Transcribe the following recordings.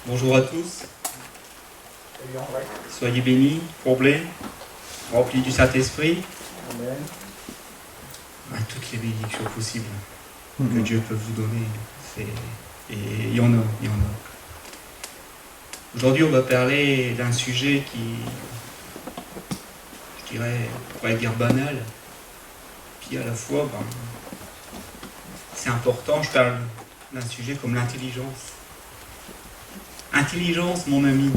Bonjour à tous. Soyez bénis, comblés, remplis du Saint-Esprit. Amen. Toutes les bénédictions possibles que Dieu peut vous donner. Et il y en a. Aujourd'hui, on va parler d'un sujet qui, je dirais, pourrait dire banal, puis à la fois, c'est important. Je parle d'un sujet comme l'intelligence. Intelligence, mon ami.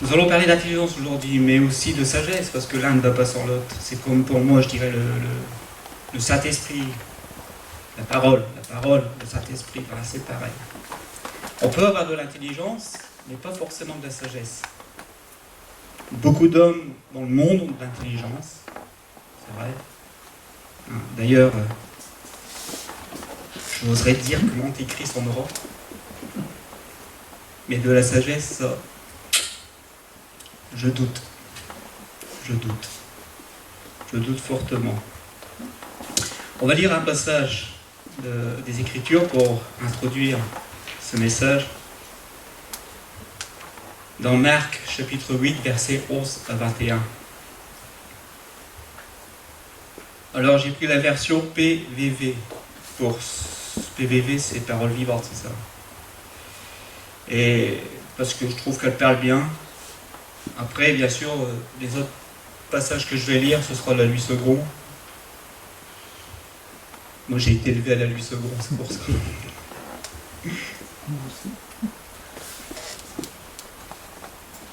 Nous allons parler d'intelligence aujourd'hui, mais aussi de sagesse, parce que l'un ne va pas sans l'autre. C'est comme pour moi, je dirais, le Saint-Esprit, la parole, le Saint-Esprit, c'est pareil. On peut avoir de l'intelligence, mais pas forcément de la sagesse. Beaucoup d'hommes dans le monde ont de l'intelligence, c'est vrai. D'ailleurs, j'oserais dire que l'Antéchrist en aura. Mais de la sagesse, ça, je doute. Je doute fortement. On va lire un passage des Écritures pour introduire ce message. Dans Marc, chapitre 8, versets 11 à 21. Alors j'ai pris la version PVV. Pour PVV, c'est paroles vivantes, c'est ça. Et parce que je trouve qu'elle parle bien. Après, bien sûr, les autres passages que je vais lire, ce sera la 8 secondes. Moi, j'ai été élevé à la 8 secondes, c'est pour ça.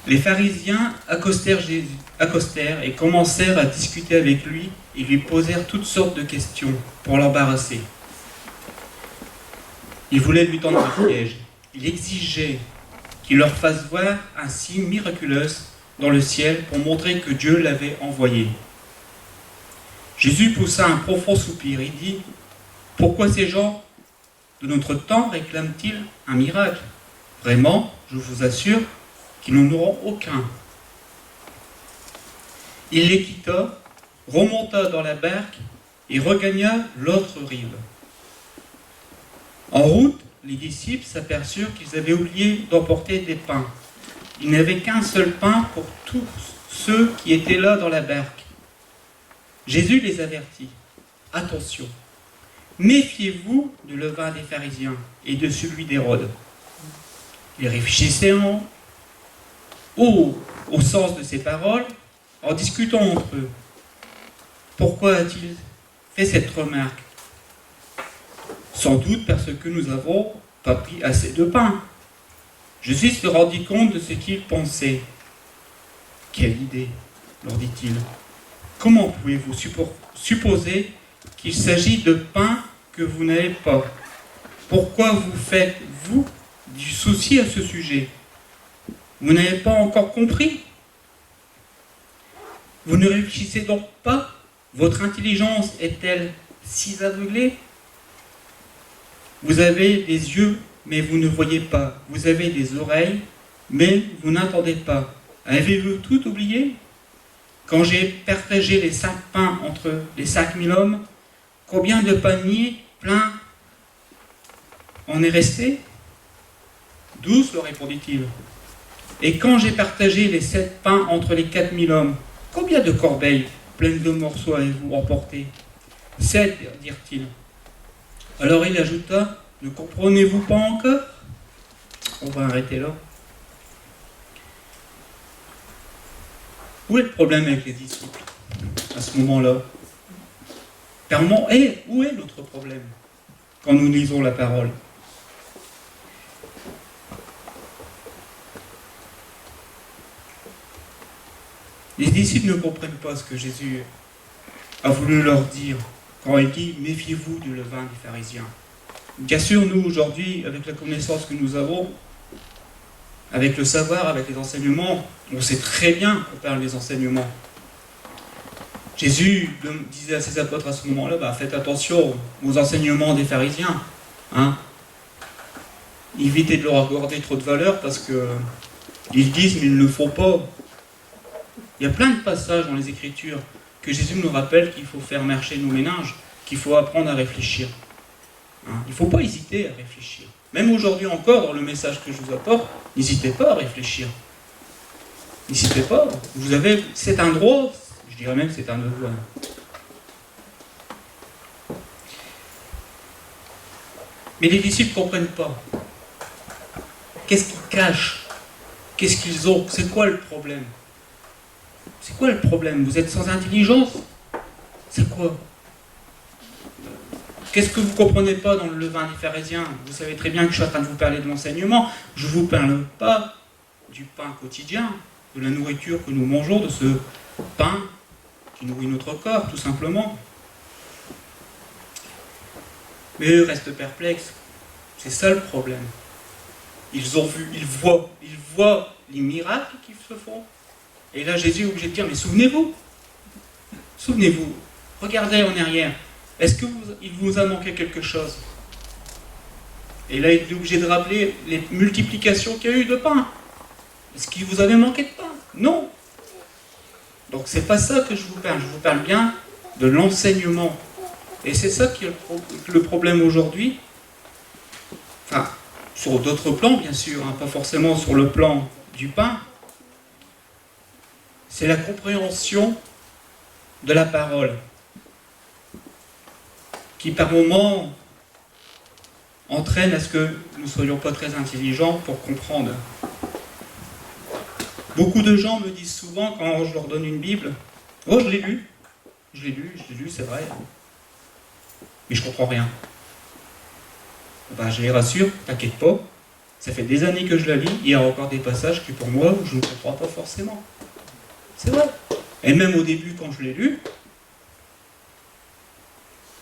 Les pharisiens accostèrent et commencèrent à discuter avec lui et lui posèrent toutes sortes de questions pour l'embarrasser. Ils voulaient lui tendre un piège. Il exigeait qu'il leur fasse voir un signe miraculeux dans le ciel pour montrer que Dieu l'avait envoyé. Jésus poussa un profond soupir et dit « Pourquoi ces gens de notre temps réclament-ils un miracle ? Vraiment, je vous assure qu'ils n'en auront aucun. » Il les quitta, remonta dans la barque et regagna l'autre rive. En route, les disciples s'aperçurent qu'ils avaient oublié d'emporter des pains. Il n'y avait qu'un seul pain pour tous ceux qui étaient là dans la barque. Jésus les avertit. Attention, méfiez-vous du levain des pharisiens et de celui d'Hérode. Ils réfléchissaient au sens de ces paroles en discutant entre eux. Pourquoi a-t-il fait cette remarque ? Sans doute parce que nous n'avons pas pris assez de pain. Jésus se rendit compte de ce qu'ils pensaient. Quelle idée, leur dit-il. Comment pouvez-vous supposer qu'il s'agit de pain que vous n'avez pas ? Pourquoi vous faites-vous du souci à ce sujet ? Vous n'avez pas encore compris ? Vous ne réfléchissez donc pas ? Votre intelligence est-elle si aveuglée ? Vous avez des yeux, mais vous ne voyez pas. Vous avez des oreilles, mais vous n'entendez pas. Avez-vous tout oublié ? Quand j'ai partagé les 5 pains entre les 5000 hommes, combien de paniers pleins en est resté ? 12, leur répondit-il. Et quand j'ai partagé les 7 pains entre les 4000 hommes, combien de corbeilles pleines de morceaux avez-vous emporté ? 7, dirent-ils. Alors il ajouta, ne comprenez-vous pas encore ? On va arrêter là. Où est le problème avec les disciples à ce moment-là ? Clairement, où est notre problème quand nous lisons la parole ? Les disciples ne comprennent pas ce que Jésus a voulu leur dire quand il dit « Méfiez-vous du levain des pharisiens ». Bien sûr, nous, aujourd'hui, avec la connaissance que nous avons, avec le savoir, avec les enseignements, on sait très bien qu'on parle des enseignements. Jésus disait à ses apôtres à ce moment-là, faites attention aux enseignements des pharisiens. Évitez de leur accorder trop de valeur parce qu'ils disent, mais ils ne le font pas. Il y a plein de passages dans les Écritures que Jésus nous rappelle qu'il faut faire marcher nos méninges. qu'il faut apprendre à réfléchir. Hein, il ne faut pas hésiter à réfléchir. Même aujourd'hui encore, dans le message que je vous apporte, n'hésitez pas à réfléchir. N'hésitez pas. C'est un droit, je dirais même c'est un devoir. Mais les disciples ne comprennent pas. Qu'est-ce qu'ils cachent? Qu'est-ce qu'ils ont? C'est quoi le problème? C'est quoi le problème? Vous êtes sans intelligence? C'est quoi? Qu'est-ce que vous ne comprenez pas dans le levain des pharisiens? Vous savez très bien que je suis en train de vous parler de l'enseignement. Je ne vous parle pas du pain quotidien, de la nourriture que nous mangeons, de ce pain qui nourrit notre corps, tout simplement. Mais eux restent perplexes. C'est ça le problème. Ils ont vu, ils voient les miracles qui se font. Et là, Jésus est obligé de dire, mais souvenez-vous, regardez en arrière. Est-ce qu'il vous a manqué quelque chose? Et là, il est obligé de rappeler les multiplications qu'il y a eu de pain. Est-ce qu'il vous avait manqué de pain? Non. Donc, c'est pas ça que je vous parle. Je vous parle bien de l'enseignement. Et c'est ça qui est le problème aujourd'hui. Enfin, sur d'autres plans, bien sûr, hein, pas forcément sur le plan du pain. C'est la compréhension de la parole qui, par moments, entraîne à ce que nous ne soyons pas très intelligents pour comprendre. Beaucoup de gens me disent souvent, quand je leur donne une Bible, « Oh, je l'ai lu, c'est vrai, mais je ne comprends rien. » Ben, je les rassure, t'inquiète pas, ça fait des années que je la lis, il y a encore des passages qui, pour moi, je ne comprends pas forcément. C'est vrai. Et même au début, quand je l'ai lu,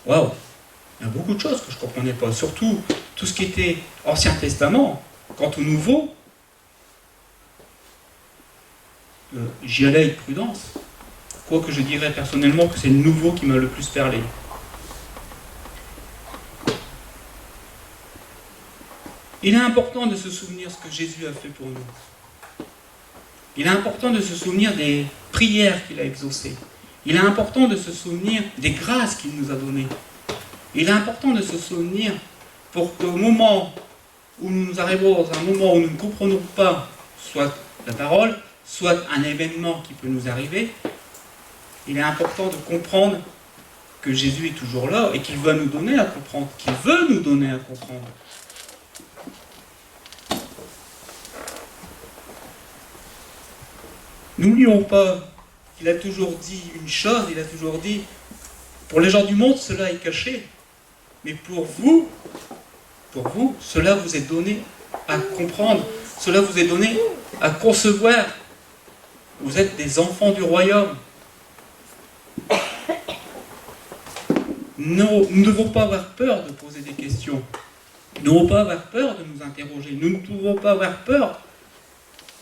waouh, il y a beaucoup de choses que je ne comprenais pas. Surtout, tout ce qui était Ancien Testament. Quant au Nouveau, j'y allais avec prudence. Quoique je dirais personnellement que c'est le Nouveau qui m'a le plus parlé. Il est important de se souvenir ce que Jésus a fait pour nous. Il est important de se souvenir des prières qu'il a exaucées. Il est important de se souvenir des grâces qu'il nous a données. Il est important de se souvenir pour qu'au moment où nous arrivons dans un moment où nous ne comprenons pas soit la parole, soit un événement qui peut nous arriver, il est important de comprendre que Jésus est toujours là et qu'il va nous donner à comprendre, qu'il veut nous donner à comprendre. N'oublions pas qu'il a toujours dit une chose, il a toujours dit, pour les gens du monde, cela est caché, mais pour vous, cela vous est donné à comprendre, cela vous est donné à concevoir. Vous êtes des enfants du royaume. Nous ne devons pas avoir peur de poser des questions. Nous ne devons pas avoir peur de nous interroger. Nous ne devons pas avoir peur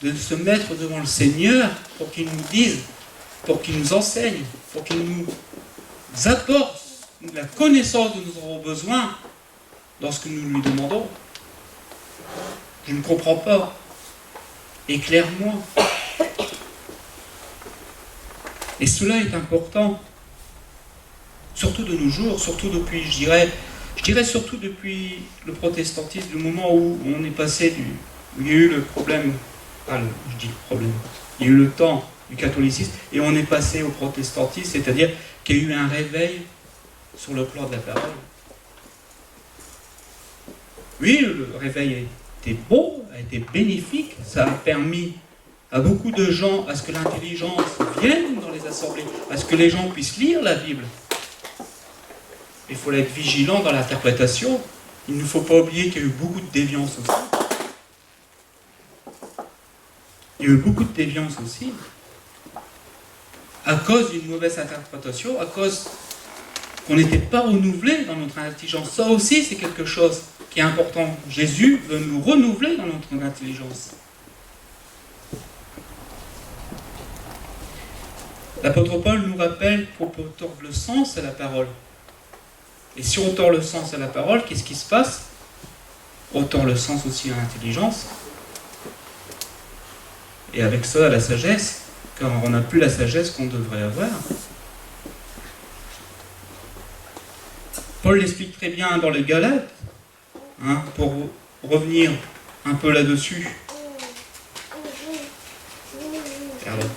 de se mettre devant le Seigneur pour qu'il nous dise, pour qu'il nous enseigne, pour qu'il nous apporte la connaissance dont nous aurons besoin dans ce que nous lui demandons. Je ne comprends pas. Éclaire-moi. Et cela est important, surtout de nos jours, surtout depuis, je dirais surtout depuis le protestantisme, le moment où on est passé où il y a eu le problème, il y a eu le temps du catholicisme, et on est passé au protestantisme, c'est-à-dire qu'il y a eu un réveil sur le plan de la parole. Oui, le réveil a été beau, a été bénéfique, ça a permis à beaucoup de gens à ce que l'intelligence vienne dans les assemblées, à ce que les gens puissent lire la Bible. Il faut être vigilant dans l'interprétation. Il ne faut pas oublier qu'il y a eu beaucoup de déviance aussi. Il y a eu beaucoup de déviance aussi. À cause d'une mauvaise interprétation, à cause qu'on n'était pas renouvelé dans notre intelligence. Ça aussi, c'est quelque chose qui est important. Jésus veut nous renouveler dans notre intelligence. L'apôtre Paul nous rappelle qu'on peut tordre le sens à la parole. Et si on tord le sens à la parole, qu'est-ce qui se passe? On tord le sens aussi à l'intelligence. Et avec ça, à la sagesse, car on n'a plus la sagesse qu'on devrait avoir. Paul l'explique très bien dans les Galates, hein, pour revenir un peu là-dessus. Pardon.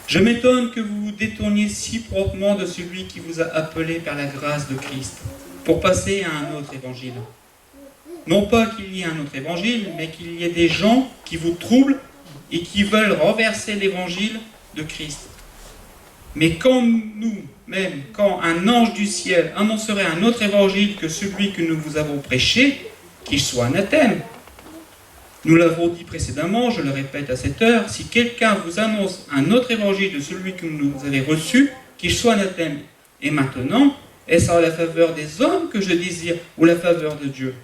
Je m'étonne que vous vous détourniez si promptement de celui qui vous a appelé par la grâce de Christ, pour passer à un autre évangile. Non pas qu'il y ait un autre évangile, mais qu'il y ait des gens qui vous troublent et qui veulent renverser l'évangile de Christ. Mais quand nous-mêmes, quand un ange du ciel annoncerait un autre évangile que celui que nous vous avons prêché, qu'il soit anathème. Nous l'avons dit précédemment, je le répète à cette heure, si quelqu'un vous annonce un autre évangile de celui que vous avez reçu, qu'il soit anathème. Et maintenant, est-ce à la faveur des hommes que je désire ou la faveur de Dieu?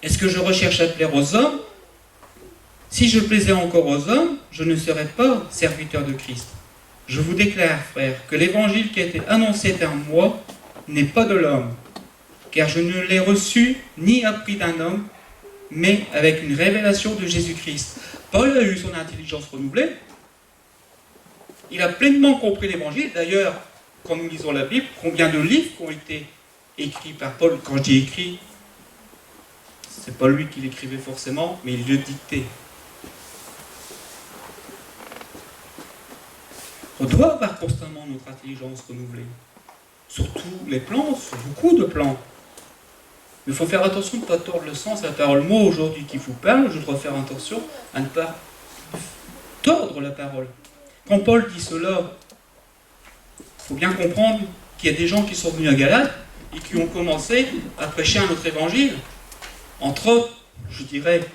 Est-ce que je recherche à plaire aux hommes? Si je plaisais encore aux hommes, je ne serais pas serviteur de Christ. Je vous déclare, frères, que l'évangile qui a été annoncé par moi n'est pas de l'homme, car je ne l'ai reçu ni appris d'un homme, mais avec une révélation de Jésus-Christ. Paul a eu son intelligence renouvelée. Il a pleinement compris l'évangile. D'ailleurs, quand nous lisons la Bible, combien de livres ont été écrits par Paul? Quand je dis écrit, c'est pas lui qui l'écrivait forcément, mais il le dictait. On doit avoir constamment notre intelligence renouvelée. Sur tous les plans, sur beaucoup de plans. Mais il faut faire attention de ne pas tordre le sens à la parole. Moi, aujourd'hui, qui vous parle, je dois faire attention à ne pas tordre la parole. Quand Paul dit cela, il faut bien comprendre qu'il y a des gens qui sont venus à Galate et qui ont commencé à prêcher un autre évangile. Entre autres, je dirais,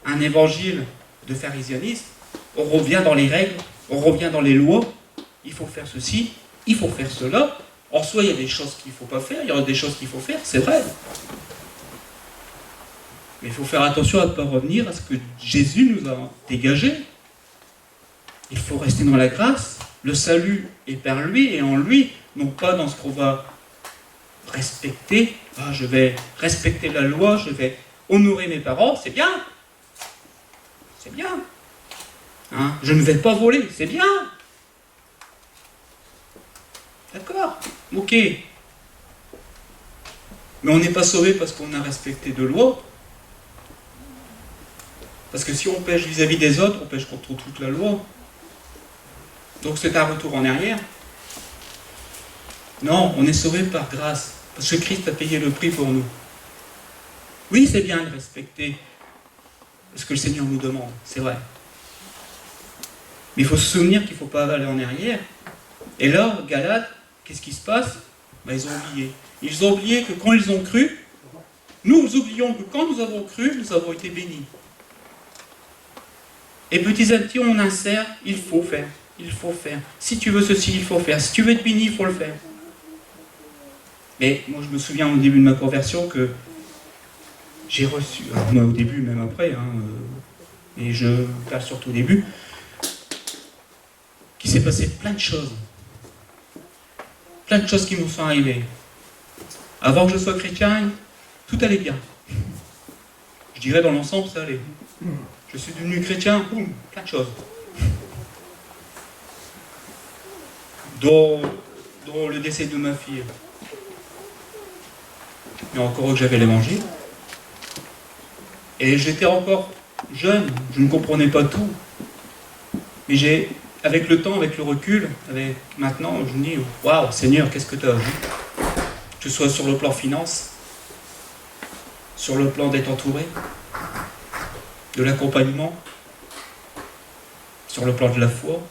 un évangile de pharisianisme. On revient dans les règles, on revient dans les lois. Il faut faire ceci, il faut faire cela. En soi, il y a des choses qu'il ne faut pas faire, il y a des choses qu'il faut faire, c'est vrai. Mais il faut faire attention à ne pas revenir à ce que Jésus nous a dégagé. Il faut rester dans la grâce. Le salut est par lui et en lui, non pas dans ce qu'on va respecter. Ah, je vais respecter la loi, je vais honorer mes parents, c'est bien. C'est bien. Hein? Je ne vais pas voler, c'est bien. D'accord, ok. Mais on n'est pas sauvé parce qu'on a respecté de loi. Parce que si on pêche vis-à-vis des autres, on pêche contre toute la loi. Donc c'est un retour en arrière. Non, on est sauvé par grâce. Parce que Christ a payé le prix pour nous. Oui, c'est bien de respecter ce que le Seigneur nous demande, c'est vrai. Mais il faut se souvenir qu'il ne faut pas aller en arrière. Et là, Galates, qu'est-ce qui se passe? Ils ont oublié. Ils ont oublié que quand ils ont cru, nous oublions que quand nous avons cru, nous avons été bénis. Et petit à petit, on insère, il faut faire. Il faut faire. Si tu veux ceci, il faut faire. Si tu veux être béni, il faut le faire. Mais moi, je me souviens au début de ma conversion que j'ai reçu, alors moi au début, même après, et je parle surtout au début, qu'il s'est passé plein de choses. Plein de choses qui me sont arrivées. Avant que je sois chrétien, tout allait bien. Je dirais dans l'ensemble, ça allait. Je suis devenu chrétien, boum, plein de choses. Dont le décès de ma fille. Mais encore que j'avais l'évangile. Et j'étais encore jeune, je ne comprenais pas tout. Mais avec le temps, avec le recul, maintenant, je me dis, waouh, Seigneur, qu'est-ce que tu as vu? Que ce soit sur le plan finance, sur le plan d'être entouré, de l'accompagnement, sur le plan de la foi.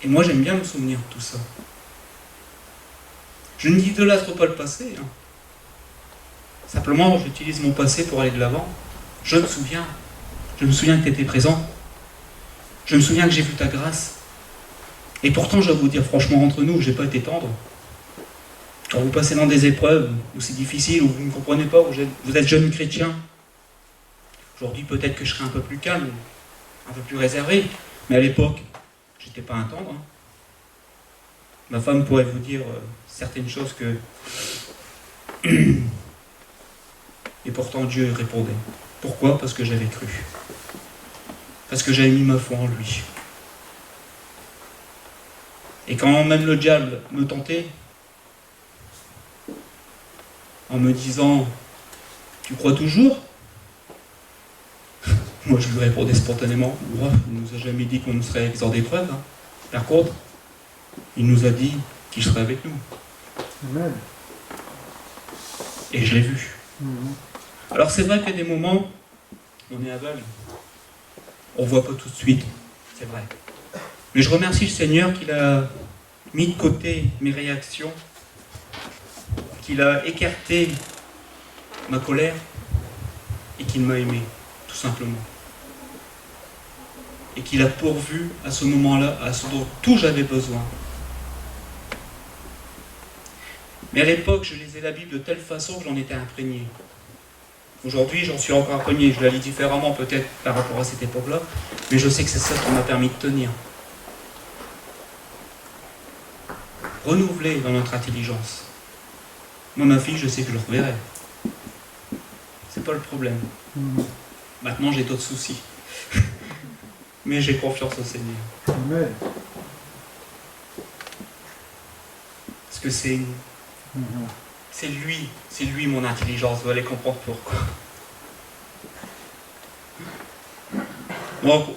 Et moi, j'aime bien me souvenir de tout ça. Je n'idolâtre pas le passé. Simplement, j'utilise mon passé pour aller de l'avant. Je me souviens que tu étais présent. Je me souviens que j'ai vu ta grâce. Et pourtant, je dois vous dire franchement, entre nous, je n'ai pas été tendre. Quand vous passez dans des épreuves où c'est difficile, où vous ne comprenez pas, où vous êtes jeune chrétien, aujourd'hui, peut-être que je serai un peu plus calme, un peu plus réservé. Mais à l'époque, je n'étais pas un tendre. Ma femme pourrait vous dire certaines choses que... Et pourtant, Dieu répondait. Pourquoi? Parce que j'avais cru. Parce que j'avais mis ma foi en lui. Et quand même le diable me tentait, en me disant « Tu crois toujours ?» Moi je lui répondais spontanément « Ouais, il ne nous a jamais dit qu'on serait exempt d'épreuve. Hein. Par contre, il nous a dit qu'il serait avec nous. » Amen. Et je l'ai vu. Alors c'est vrai qu'il y a des moments, on est aveugle. On ne voit pas tout de suite, c'est vrai. Mais je remercie le Seigneur qu'il a mis de côté mes réactions, qu'il a écarté ma colère et qu'il m'a aimé, tout simplement. Et qu'il a pourvu à ce moment-là, à ce dont tout j'avais besoin. Mais à l'époque, je lisais la Bible de telle façon que j'en étais imprégné. Aujourd'hui, j'en suis encore imprégné. Je la lis différemment peut-être par rapport à cette époque-là, mais je sais que c'est ça qui m'a permis de tenir. Renouveler dans notre intelligence. Moi, ma fille, je sais que je le reverrai. C'est pas le problème. Maintenant, j'ai d'autres soucis. Mais j'ai confiance au Seigneur. Amen. Parce que c'est lui mon intelligence. Vous allez comprendre pourquoi. Bon,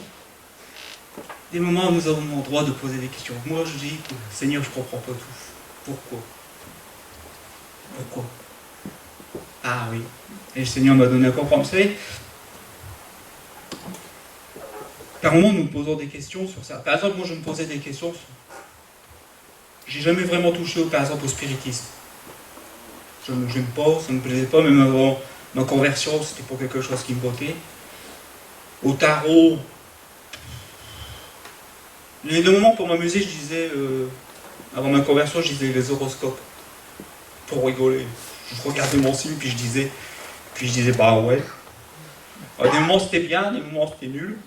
des moments où nous avons le droit de poser des questions. Moi, je dis, Seigneur, je ne comprends pas tout. Pourquoi? Ah oui. Et le Seigneur m'a donné à comprendre. Vous savez, par moments, nous posons des questions sur ça. Par exemple, moi, je me posais des questions sur... J'ai jamais vraiment touché, par exemple, au spiritisme. Je n'aime pas, ça ne me plaisait pas, même avant ma conversion, c'était pas quelque chose qui me bottait. Au tarot, les deux moments pour m'amuser, je disais, avant ma conversion, je disais les horoscopes, pour rigoler. Je regardais mon signe, puis je disais, bah ouais. Alors, des moments c'était bien, des moments c'était nul.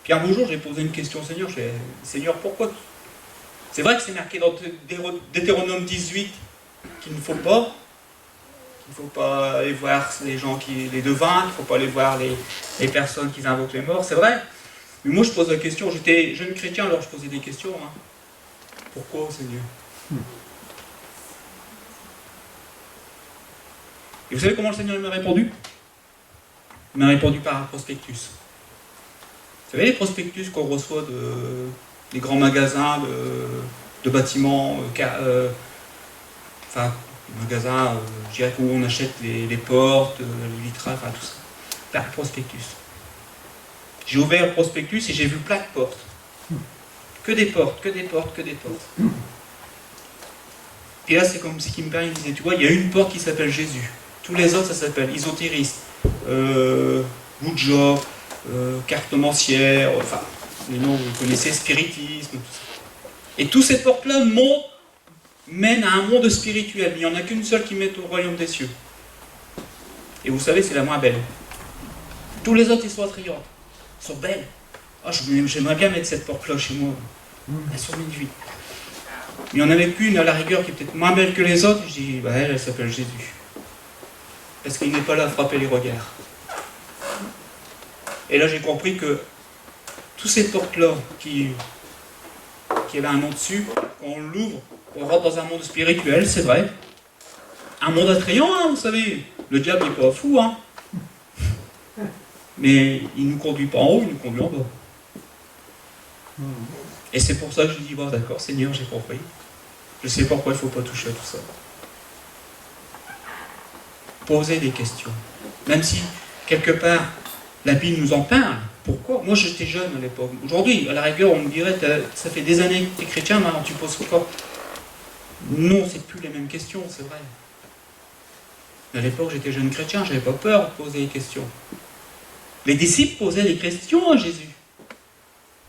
Puis un beau jour, j'ai posé une question au Seigneur, je dis, Seigneur, pourquoi? C'est vrai que c'est marqué dans Deutéronome 18 qu'il ne faut pas aller voir les gens, les devins, qu'il ne faut pas aller voir les personnes qui invoquent les morts, c'est vrai. Mais moi je pose la question, j'étais jeune chrétien alors je posais des questions. Hein. Pourquoi Seigneur? Et vous savez comment le Seigneur m'a répondu? Il m'a répondu par un prospectus. Vous savez les prospectus qu'on reçoit des grands magasins de bâtiments, magasins, je dirais où on achète les portes, les vitrages, enfin tout ça. Par prospectus. J'ai ouvert le prospectus et j'ai vu plein de portes. Que des portes. Et là, c'est comme si Kim Perry disait, tu vois, il y a une porte qui s'appelle Jésus. Tous les autres, ça s'appelle ésotérisme, Ouija, cartomancière, enfin, les noms, vous connaissez, spiritisme, tout ça. Et toutes ces portes-là mènent à un monde spirituel. Il n'y en a qu'une seule qui mène au royaume des cieux. Et vous savez, c'est la moins belle. Tous les autres, ils sont attrayantes. Ils sont belles. Oh, j'aimerais bien mettre cette porte-là chez moi. Elles sont magnifiques. Il y en avait qu'une à la rigueur qui est peut-être moins belle que les autres. Je dis, bah elle s'appelle Jésus. Parce qu'il n'est pas là à frapper les regards. Et là, j'ai compris que toutes ces portes-là qui avaient un nom dessus, quand on l'ouvre, on rentre dans un monde spirituel, c'est vrai. Un monde attrayant, hein, vous savez. Le diable n'est pas fou, hein. Mais il ne nous conduit pas en haut, il nous conduit en bas. Et c'est pour ça que je dis, bon d'accord, Seigneur, j'ai compris. Je sais pourquoi il ne faut pas toucher à tout ça. Poser des questions. Même si, quelque part, la Bible nous en parle. Pourquoi? Moi, j'étais jeune à l'époque. Aujourd'hui, à la rigueur, on me dirait, ça fait des années que tu es chrétien, maintenant tu poses quoi? Non, c'est plus les mêmes questions, c'est vrai. Mais à l'époque, j'étais jeune chrétien, j'avais pas peur de poser des questions. Les disciples posaient des questions à Jésus.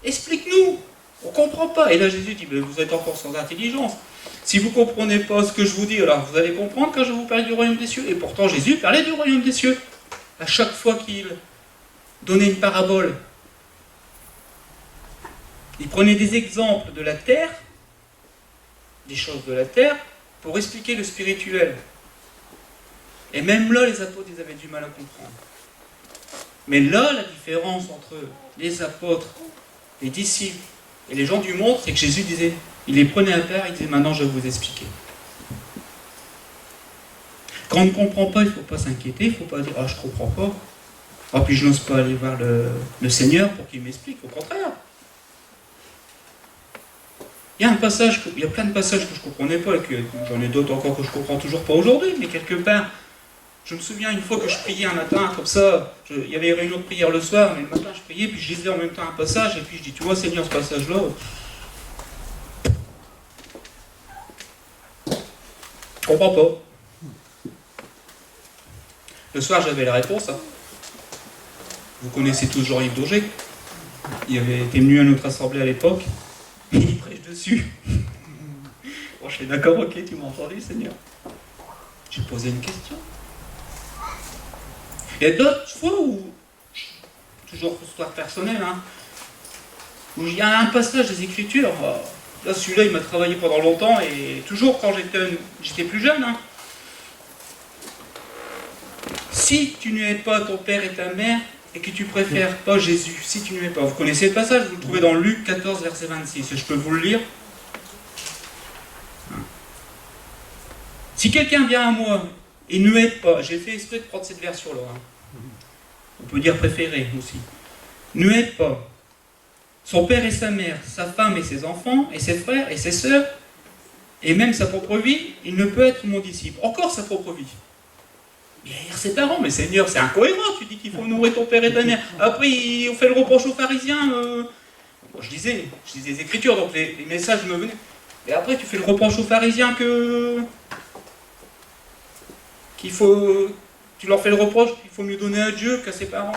Explique-nous, on ne comprend pas. Et là, Jésus dit, vous êtes encore sans intelligence. Si vous ne comprenez pas ce que je vous dis, alors vous allez comprendre quand je vous parle du royaume des cieux. Et pourtant, Jésus parlait du royaume des cieux. À chaque fois qu'il donnait une parabole, il prenait des exemples de la terre, des choses de la terre, pour expliquer le spirituel. Et même là, les apôtres, ils avaient du mal à comprendre. Mais là, la différence entre les apôtres, les disciples Et les gens du monde, c'est que Jésus disait, il les prenait à part, il disait, maintenant je vais vous expliquer. Quand on ne comprend pas, il ne faut pas s'inquiéter, il ne faut pas dire, ah, je ne comprends pas. Ah, puis je n'ose pas aller voir le Seigneur pour qu'il m'explique, au contraire. Il y a plein de passages que je ne comprenais pas, et que j'en ai d'autres encore que je ne comprends toujours pas aujourd'hui, mais quelque part, je me souviens une fois que je priais un matin, comme ça, il y avait une réunion de prière le soir, mais le matin je priais, puis je lisais en même temps un passage, et puis je dis, tu vois Seigneur, ce passage-là, je ne comprends pas. Le soir, j'avais la réponse. Hein. Vous connaissez tous Jean-Yves Daugé. Il avait été venu à notre assemblée à l'époque. Il prêche dessus. Bon, je suis d'accord, ok, tu m'as entendu, Seigneur. J'ai posé une question. Il y a d'autres fois où, toujours histoire personnelle, hein, où il y a un passage des Écritures. Là, celui-là, il m'a travaillé pendant longtemps, et toujours quand j'étais plus jeune, hein, si tu n'aimes pas ton père et ta mère, et que tu préfères pas Jésus, si tu n'aimes pas, vous connaissez le passage, vous le trouvez dans Luc 14, verset 26, je peux vous le lire. Si quelqu'un vient à moi et ne m'aide pas, j'ai fait exprès de prendre cette version-là, hein. On peut dire préférée aussi, ne m'aide pas son père et sa mère, sa femme et ses enfants, et ses frères et ses sœurs, et même sa propre vie, il ne peut être mon disciple. Encore sa propre vie. Il y a ses parents, mais Seigneur, c'est incohérent, tu dis qu'il faut nourrir ton père et ta mère. Après, on fait le reproche aux pharisiens. Bon, je lisais les Écritures, donc les messages me venaient. Et après, tu fais le reproche aux pharisiens qu'il faut... Tu leur fais le reproche qu'il faut mieux donner à Dieu qu'à ses parents.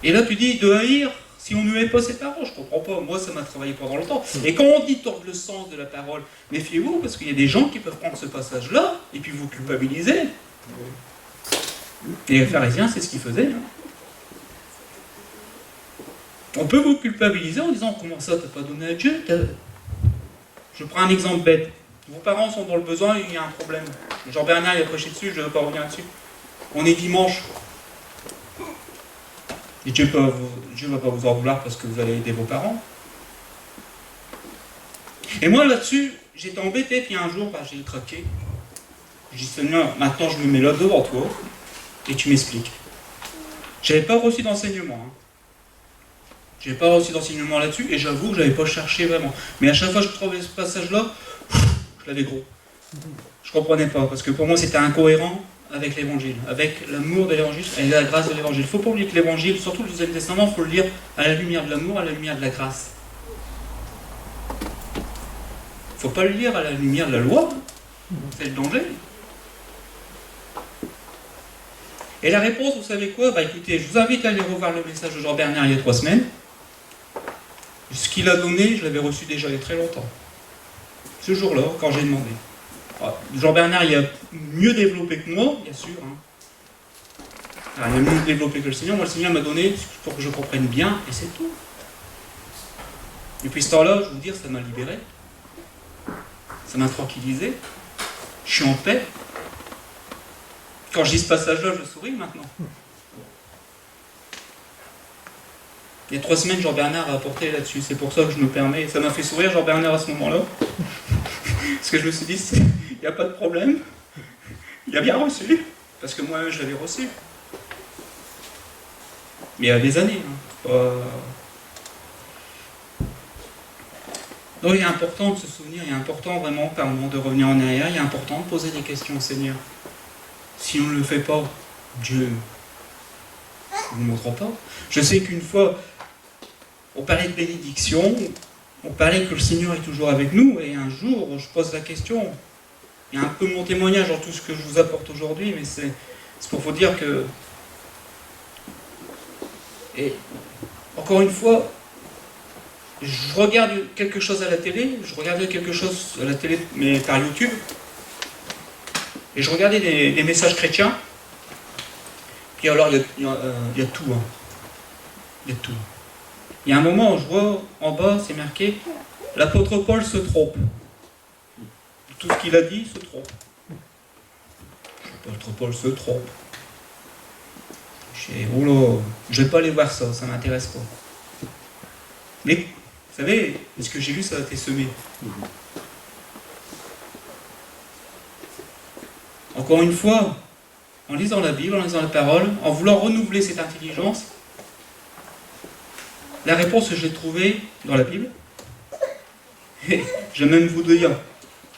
Et là, tu dis de haïr si on ne met pas ses parents. Je ne comprends pas. Moi, ça m'a travaillé pendant longtemps. Et quand on dit tordre le sens de la parole, méfiez-vous, parce qu'il y a des gens qui peuvent prendre ce passage-là et puis vous culpabiliser. Et les pharisiens, c'est ce qu'ils faisaient. Hein. On peut vous culpabiliser en disant, comment ça, t'as pas donné à Dieu? Je prends un exemple bête. Vos parents sont dans le besoin, il y a un problème. Jean-Bernard, il a prêché dessus, je ne vais pas revenir dessus. On est dimanche. Et Dieu ne va pas vous en vouloir parce que vous allez aider vos parents. Et moi, là-dessus, j'étais embêté, puis un jour, j'ai craqué. Je dis, Seigneur, maintenant je me mets là devant toi, et tu m'expliques. Je n'avais pas reçu d'enseignement. Hein. Je n'avais pas reçu d'enseignement là-dessus, et j'avoue que je n'avais pas cherché vraiment. Mais à chaque fois que je trouvais ce passage-là, je l'avais gros. Je ne comprenais pas, parce que pour moi, c'était incohérent avec l'évangile, avec l'amour de l'évangile et la grâce de l'évangile. Il ne faut pas oublier que l'évangile, surtout le Deuxième Testament, il faut le lire à la lumière de l'amour, à la lumière de la grâce. Il ne faut pas le lire à la lumière de la loi, c'est le danger. Et la réponse, vous savez quoi? Écoutez, je vous invite à aller revoir le message de Jean-Bernard il y a 3 semaines. Ce qu'il a donné, je l'avais reçu déjà il y a très longtemps. Ce jour-là, quand j'ai demandé. Jean-Bernard, il a mieux développé que moi, bien sûr. Hein. Il a mieux développé que le Seigneur. Moi, le Seigneur m'a donné pour que je comprenne bien, et c'est tout. Et puis ce temps-là, je vous dire, ça m'a libéré. Ça m'a tranquillisé. Je suis en paix. Quand je lis ce passage-là, je souris maintenant. Il y a 3 semaines, Jean-Bernard a apporté là-dessus. C'est pour ça que je me permets. Ça m'a fait sourire, Jean-Bernard, à ce moment-là. Parce que je me suis dit, il n'y a pas de problème. Il a bien reçu. Parce que moi-même, je l'avais reçu. Mais il y a des années. Hein. Donc il est important de se souvenir, il est important vraiment, par moment, de revenir en arrière. Il est important de poser des questions au Seigneur. Si on ne le fait pas, Dieu ne nous montrera pas. Je sais qu'une fois, on parlait de bénédiction, on parlait que le Seigneur est toujours avec nous, et un jour, je pose la question, il y a un peu mon témoignage dans tout ce que je vous apporte aujourd'hui, mais c'est pour vous dire que... Et encore une fois, je regarde quelque chose à la télé, je regardais quelque chose à la télé, mais par YouTube, et je regardais des messages chrétiens, puis alors il y a tout, hein. Il y a tout. Il y a un moment où je vois en bas, c'est marqué « L'apôtre Paul se trompe ». Tout ce qu'il a dit se trompe. L'apôtre Paul se trompe. Je dis, oh là, je ne vais pas aller voir ça, ça ne m'intéresse pas. Mais, vous savez, ce que j'ai lu, ça a été semé. Encore une fois, en lisant la Bible, en lisant la parole, en voulant renouveler cette intelligence, la réponse, je l'ai trouvée dans la Bible. Et je vais même vous dire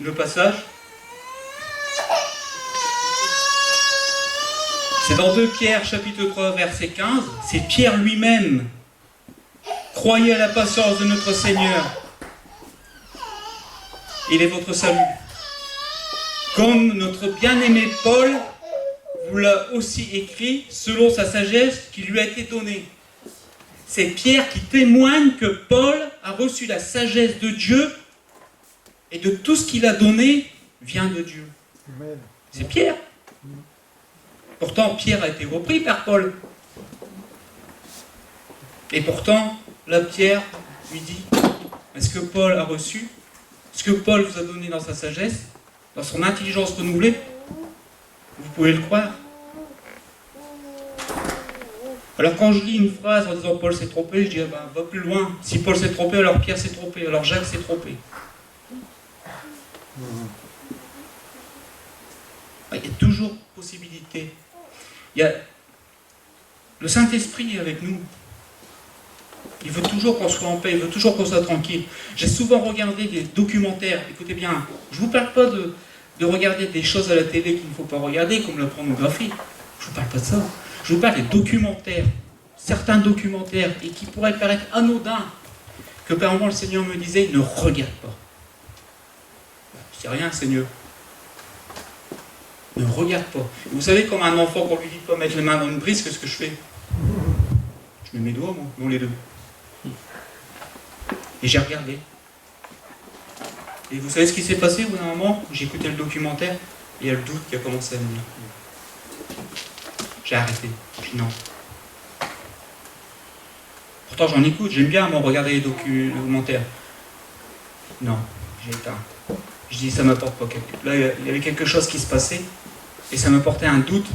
le passage. C'est dans 2 Pierre, chapitre 3, verset 15. C'est Pierre lui-même. Croyez à la patience de notre Seigneur. Il est votre salut. Comme notre bien-aimé Paul vous l'a aussi écrit selon sa sagesse qui lui a été donnée. C'est Pierre qui témoigne que Paul a reçu la sagesse de Dieu et de tout ce qu'il a donné vient de Dieu. C'est Pierre. Pourtant, Pierre a été repris par Paul. Et pourtant, là, Pierre lui dit, est-ce que Paul a reçu ce que Paul vous a donné dans sa sagesse, dans son intelligence renouvelée? Vous pouvez le croire. Alors quand je lis une phrase en disant Paul s'est trompé, je dis, va plus loin. Si Paul s'est trompé, alors Pierre s'est trompé, alors Jacques s'est trompé. Il y a toujours possibilité. Le Saint-Esprit est avec nous. Il veut toujours qu'on soit en paix, il veut toujours qu'on soit tranquille. J'ai souvent regardé des documentaires, écoutez bien, je ne vous parle pas de regarder des choses à la télé qu'il ne faut pas regarder, comme la pornographie. Je ne vous parle pas de ça. Je vous parle des documentaires, certains documentaires, et qui pourraient paraître anodins, que par moment le Seigneur me disait, ne regarde pas. Je dis rien, Seigneur. Ne regarde pas. Vous savez, comme un enfant, qu'on lui dit de pas mettre les mains dans une prise, qu'est-ce que je fais? Je mets mes doigts, moi, dans les deux. Et j'ai regardé. Et vous savez ce qui s'est passé au bout d'un moment? J'ai écouté le documentaire, et il y a le doute qui a commencé à venir. J'ai arrêté. J'ai dit non. Pourtant j'en écoute, j'aime bien moi regarder les documentaires. Non, j'ai éteint. Je dis ça m'apporte pas quelque chose. Là il y avait quelque chose qui se passait et ça m'apportait un doute.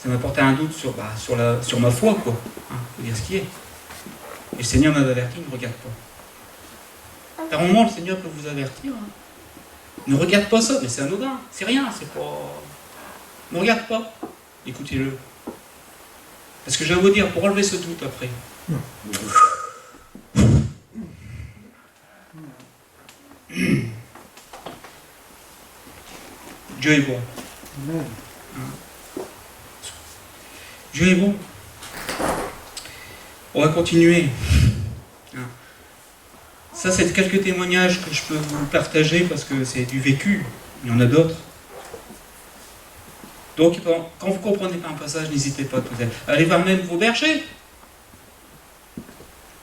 Ça m'apportait un doute sur ma foi, quoi. Faut dire ce qui est. Et le Seigneur m'avait averti, ne regarde pas. Par moment le Seigneur peut vous avertir. Ne regarde pas ça, mais c'est anodin, c'est rien, c'est pas. Ne regarde pas. Écoutez-le. Parce que je vais vous dire, pour enlever ce doute après. Dieu est bon. Dieu est bon. On va continuer. Ça, c'est quelques témoignages que je peux vous partager parce que c'est du vécu. Il y en a d'autres. Donc, quand vous ne comprenez pas un passage, n'hésitez pas peut-être. Allez voir même vos bergers.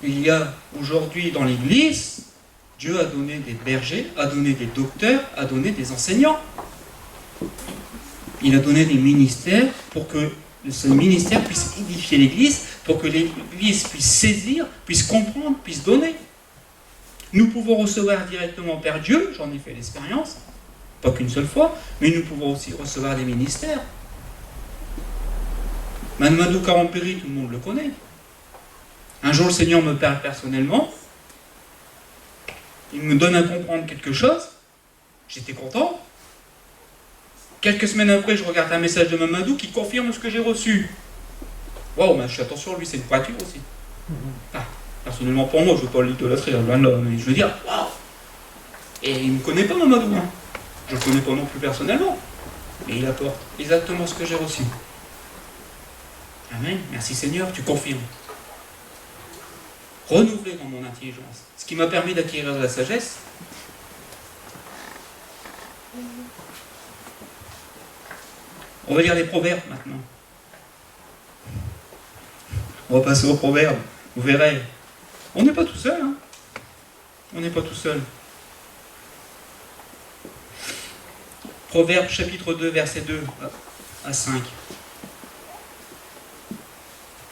Il y a aujourd'hui dans l'Église, Dieu a donné des bergers, a donné des docteurs, a donné des enseignants. Il a donné des ministères pour que ce ministère puisse édifier l'Église, pour que l'Église puisse saisir, puisse comprendre, puisse donner. Nous pouvons recevoir directement Père Dieu, j'en ai fait l'expérience, pas qu'une seule fois, mais nous pouvons aussi recevoir des ministères. Mamadou Karampéry, tout le monde le connaît. Un jour, le Seigneur me parle personnellement, il me donne à comprendre quelque chose, j'étais content. Quelques semaines après, je regarde un message de Mamadou qui confirme ce que j'ai reçu. Waouh, je fais attention, lui, c'est une pointure aussi. Personnellement, pour moi, je ne veux pas l'idolâtrer, mais je veux dire, waouh. Et il ne me connaît pas, Mamadou. Je ne le connais pas non plus personnellement. Mais il apporte exactement ce que j'ai reçu. Amen. Merci Seigneur, tu confirmes. Renouveler dans mon intelligence. Ce qui m'a permis d'acquérir de la sagesse. On va lire les proverbes maintenant. On va passer aux proverbes. Vous verrez. On n'est pas tout seul. On n'est pas tout seul. Proverbes chapitre 2, verset 2 à 5.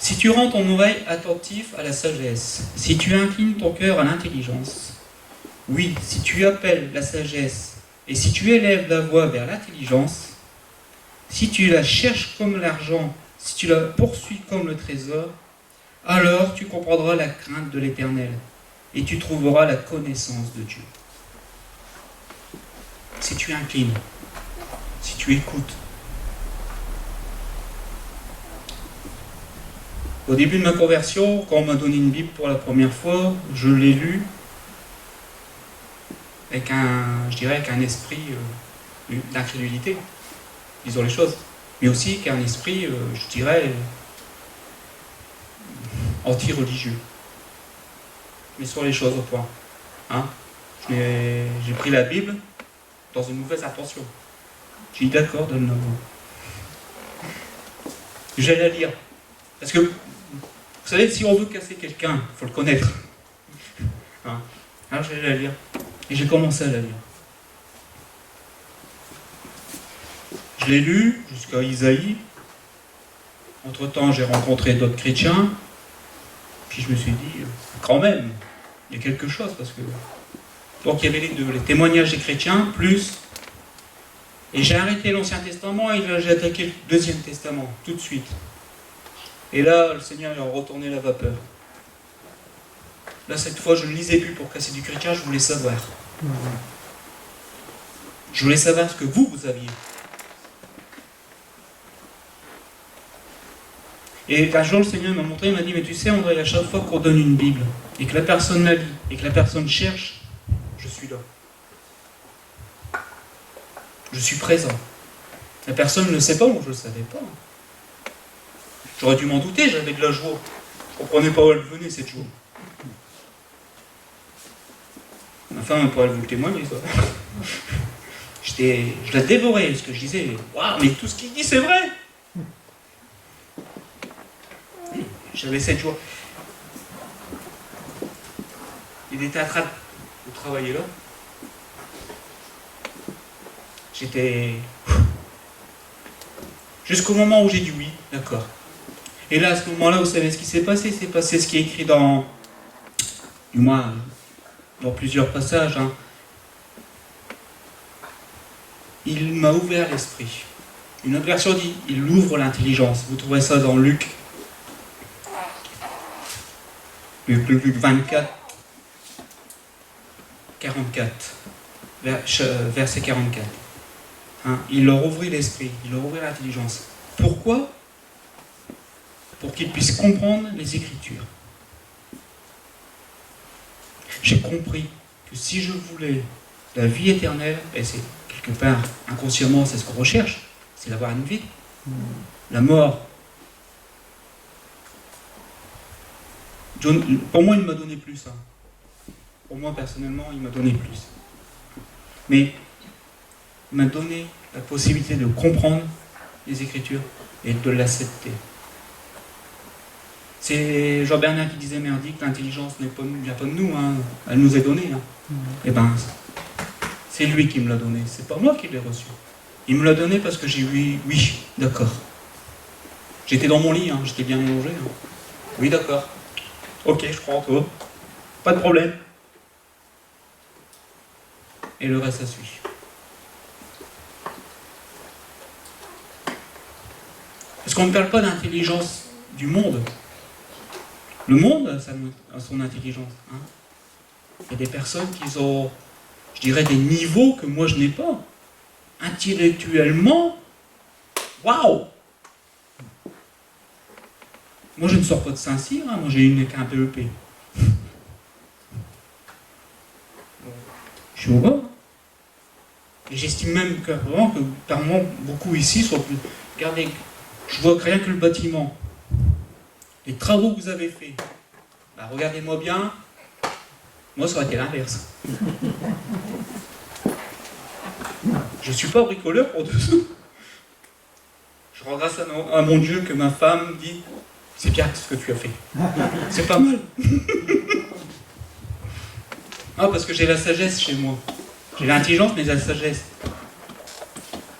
Si tu rends ton oreille attentif à la sagesse, si tu inclines ton cœur à l'intelligence, oui, si tu appelles la sagesse, et si tu élèves la voix vers l'intelligence, si tu la cherches comme l'argent, si tu la poursuis comme le trésor, alors tu comprendras la crainte de l'Éternel et tu trouveras la connaissance de Dieu. Si tu inclines, si tu écoutes. Au début de ma conversion, quand on m'a donné une Bible pour la première fois, je l'ai lue avec un esprit d'incrédulité, disons les choses, mais aussi qu'un esprit, je dirais, anti-religieux. Mais sur les choses au point. Hein, j'ai pris la Bible dans une mauvaise intention. J'ai dit d'accord, donne-la-moi. J'allais la lire. Parce que, vous savez, si on veut casser quelqu'un, il faut le connaître. Hein, alors j'allais la lire. Et j'ai commencé à la lire. Je l'ai lu jusqu'à Isaïe. Entre-temps, j'ai rencontré d'autres chrétiens. Puis je me suis dit, quand même, il y a quelque chose. Parce que... Donc il y avait les deux, les témoignages des chrétiens, plus... Et j'ai arrêté l'Ancien Testament et j'ai attaqué le Deuxième Testament, tout de suite. Et là, le Seigneur a retourné la vapeur. Là, cette fois, je ne lisais plus pour casser du chrétien, je voulais savoir. Je voulais savoir ce que vous aviez. Et un jour, le Seigneur m'a montré, il m'a dit, mais tu sais, André, à chaque fois qu'on donne une Bible, et que la personne la lit, et que la personne cherche, je suis là. Je suis présent. La personne ne le sait pas, moi je ne le savais pas. J'aurais dû m'en douter, j'avais de la joie. Je ne comprenais pas où elle venait cette joie. Ma femme pourrait vous le témoigner, ça. Je la dévorais, parce que je disais, waouh, mais tout ce qu'il dit, c'est vrai. J'avais cette joie. Il était en train de travailler là. J'étais... Jusqu'au moment où j'ai dit oui, d'accord. Et là, à ce moment-là, vous savez ce qui s'est passé? C'est passé ce qui est écrit dans... Du moins, dans plusieurs passages. Hein. Il m'a ouvert l'esprit. Une autre version dit, il ouvre l'intelligence. Vous trouverez ça dans Luc 24, 44, verset 44. Hein, il leur ouvrit l'esprit, il leur ouvrit l'intelligence. Pourquoi? Pour qu'ils puissent comprendre les Écritures. J'ai compris que si je voulais la vie éternelle, et c'est quelque part inconsciemment, c'est ce qu'on recherche, c'est d'avoir une vie. La mort, pour moi, il m'a donné plus. Hein. Pour moi, personnellement, il m'a donné plus. Mais il m'a donné la possibilité de comprendre les Écritures et de l'accepter. C'est Jean-Bernard qui disait merdique, l'intelligence ne vient pas de nous, hein. Elle nous est donnée. Hein. Et ben, c'est lui qui me l'a donné, c'est pas moi qui l'ai reçu. Il me l'a donné parce que j'ai eu oui, d'accord. J'étais dans mon lit, hein, j'étais bien allongé. Hein. Oui, d'accord. Ok, je crois en toi. Pas de problème. Et le reste, ça suit. Parce qu'on ne parle pas d'intelligence du monde. Le monde a son intelligence. Hein. Il y a des personnes qui ont, je dirais, des niveaux que moi je n'ai pas. Intellectuellement, waouh! Moi je ne sors pas de Saint-Cyr, hein. Moi j'ai qu'un BEP. Je suis au bas. Et j'estime même que apparemment, beaucoup ici sont plus. Regardez, je vois rien que le bâtiment. Les travaux que vous avez faits. Bah, regardez-moi bien. Moi, ça aurait été l'inverse. Je ne suis pas bricoleur pour dessous. Je rends grâce à mon Dieu que ma femme dit c'est bien ce que tu as fait. C'est pas mal. Ah, parce que j'ai la sagesse chez moi. J'ai l'intelligence, mais j'ai la sagesse.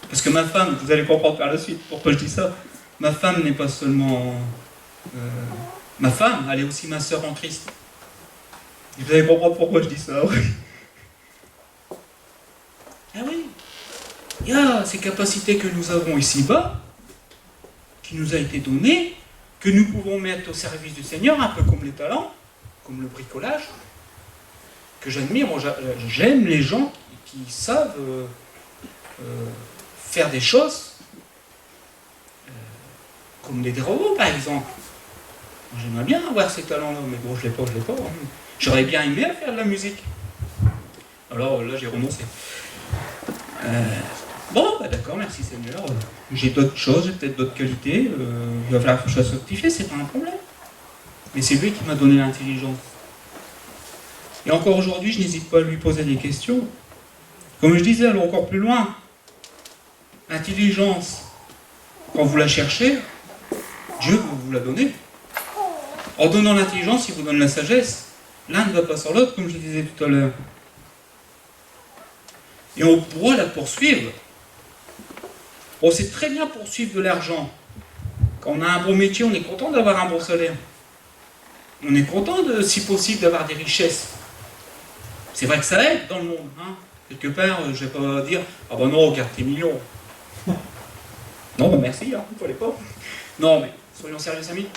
Parce que ma femme, vous allez comprendre par la suite pourquoi je dis ça, ma femme n'est pas seulement... ma femme, elle est aussi ma sœur en Christ. Vous allez comprendre pourquoi je dis ça, oui. Ah oui, il y a ces capacités que nous avons ici-bas, qui nous a été données, que nous pouvons mettre au service du Seigneur, un peu comme les talents, comme le bricolage, que j'admire. Moi, j'aime les gens qui savent faire des choses, comme des robots, par exemple. J'aimerais bien avoir ces talents-là, mais bon, je ne l'ai pas. J'aurais bien aimé faire de la musique. Alors là, j'ai renoncé. Bon, bah d'accord, merci Seigneur. J'ai d'autres choses, j'ai peut-être d'autres qualités. Il va falloir que je sois certifié, c'est pas un problème. Mais c'est lui qui m'a donné l'intelligence. Et encore aujourd'hui, je n'hésite pas à lui poser des questions. Comme je disais, allons encore plus loin. L'intelligence, quand vous la cherchez, Dieu vous la donne. En donnant l'intelligence, il vous donne la sagesse. L'un ne va pas sans l'autre, comme je disais tout à l'heure. Et on pourra la poursuivre. On sait très bien poursuivre de l'argent. Quand on a un bon métier, on est content d'avoir un bon salaire. On est content, si possible, d'avoir des richesses. C'est vrai que ça aide dans le monde. Hein. Quelque part, je ne vais pas dire « Ah ben non, regarde tes millions. » Non, ben merci, il faut les pauvres. Non, mais soyons sérieux, amis.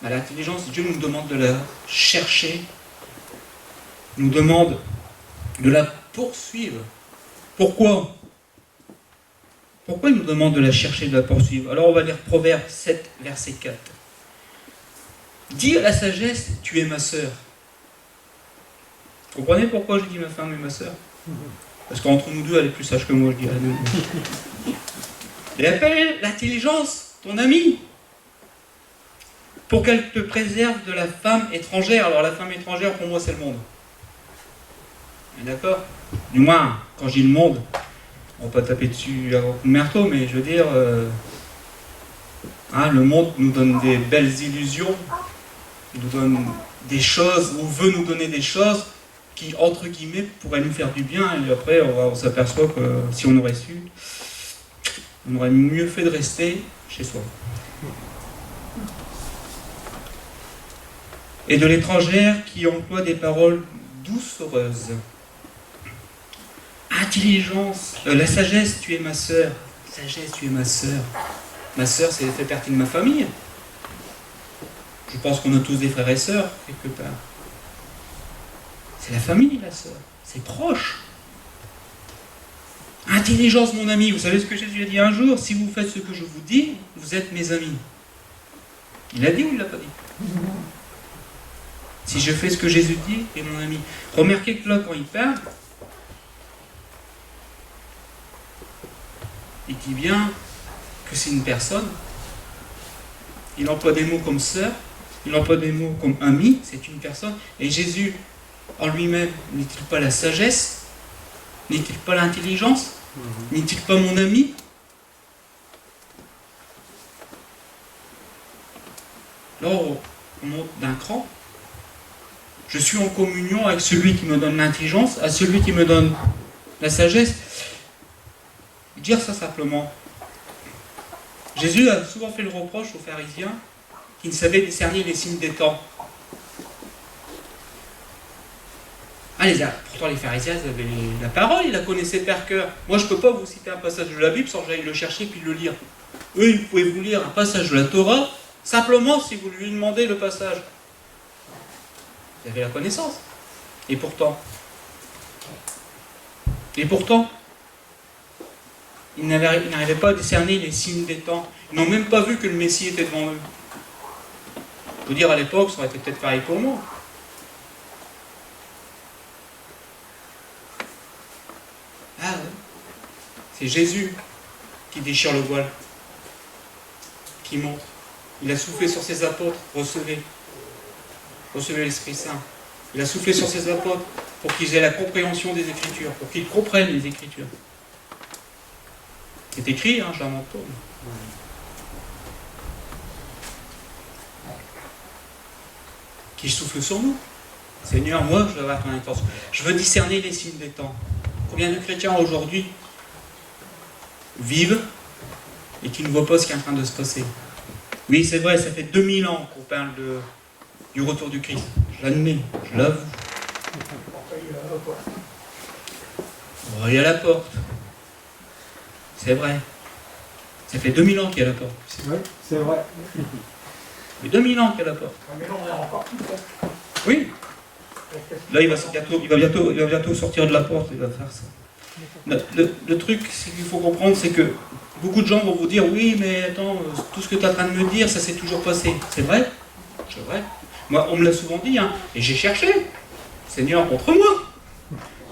L'intelligence, Dieu nous demande de la chercher, nous demande de la poursuivre. Pourquoi ? Pourquoi il nous demande de la chercher, de la poursuivre ? Alors on va lire Proverbe 7, verset 4. Dis à la sagesse, tu es ma sœur. Vous comprenez pourquoi je dis ma femme est ma sœur ? Parce qu'entre nous deux, elle est plus sage que moi, je dirais. Et appelle l'intelligence, ton ami, pour qu'elle te préserve de la femme étrangère. Alors la femme étrangère, pour moi, c'est le monde. D'accord ? Du moins, quand je dis le monde, on va pas taper dessus à coup de marteau, mais je veux dire, le monde nous donne des belles illusions, nous donne des choses, ou veut nous donner des choses qui, entre guillemets, pourraient nous faire du bien, et après, on s'aperçoit que si on aurait su, on aurait mieux fait de rester chez soi. Et de l'étrangère qui emploie des paroles doucereuses. Intelligence, la sagesse, tu es ma sœur. Sagesse, tu es ma sœur. Ma sœur, ça fait partie de ma famille. Je pense qu'on a tous des frères et sœurs, quelque part. C'est la famille, la sœur. C'est proche. Intelligence, mon ami. Vous savez ce que Jésus a dit un jour ? Si vous faites ce que je vous dis, vous êtes mes amis. Il l'a dit ou il ne l'a pas dit ? Si je fais ce que Jésus dit, et mon ami. Remarquez que là, quand il parle, il dit bien que c'est une personne. Il emploie des mots comme sœur, il emploie des mots comme ami, c'est une personne. Et Jésus, en lui-même, n'est-il pas la sagesse ? N'est-il pas l'intelligence ? N'est-il pas mon ami ? Alors, on monte d'un cran. Je suis en communion avec celui qui me donne l'intelligence, à celui qui me donne la sagesse. Dire ça simplement. Jésus a souvent fait le reproche aux pharisiens qui ne savaient discerner les signes des temps. Pourtant les pharisiens avaient la parole, ils la connaissaient par cœur. Moi je ne peux pas vous citer un passage de la Bible sans que j'aille le chercher puis le lire. Eux, ils pouvaient vous lire un passage de la Torah, simplement si vous lui demandez le passage. Vous avez la connaissance. Et pourtant, ils n'arrivaient pas à discerner les signes des temps. Ils n'ont même pas vu que le Messie était devant eux. Je peux dire, à l'époque, ça aurait été peut-être pareil pour moi. Ah ouais. C'est Jésus qui déchire le voile, qui montre. Il a soufflé sur ses apôtres, recevez l'Esprit Saint. Il a soufflé sur ses apôtres pour qu'ils aient la compréhension des Écritures, pour qu'ils comprennent les Écritures. C'est écrit, je ne l'invente pas. Qui souffle sur nous. Seigneur, moi, je veux avoir ton intention. Je veux discerner les signes des temps. Combien de chrétiens aujourd'hui vivent et qui ne voient pas ce qui est en train de se passer ? Oui, c'est vrai, ça fait 2000 ans qu'on parle du retour du Christ. Je l'admets, je l'avoue. Oh, il est à la porte. C'est vrai. Ça fait 2000 ans qu'il est à la porte. Oui, c'est vrai. fait 2000 ans qu'elle apporte. Mais là, on est encore plus tard. Oui. Là, il va bientôt sortir de la porte, il va faire ça. Le truc qu'il faut comprendre, c'est que beaucoup de gens vont vous dire, oui, mais attends, tout ce que tu es en train de me dire, ça s'est toujours passé. C'est vrai? C'est vrai. Moi, on me l'a souvent dit, hein, et j'ai cherché. Seigneur, contre moi.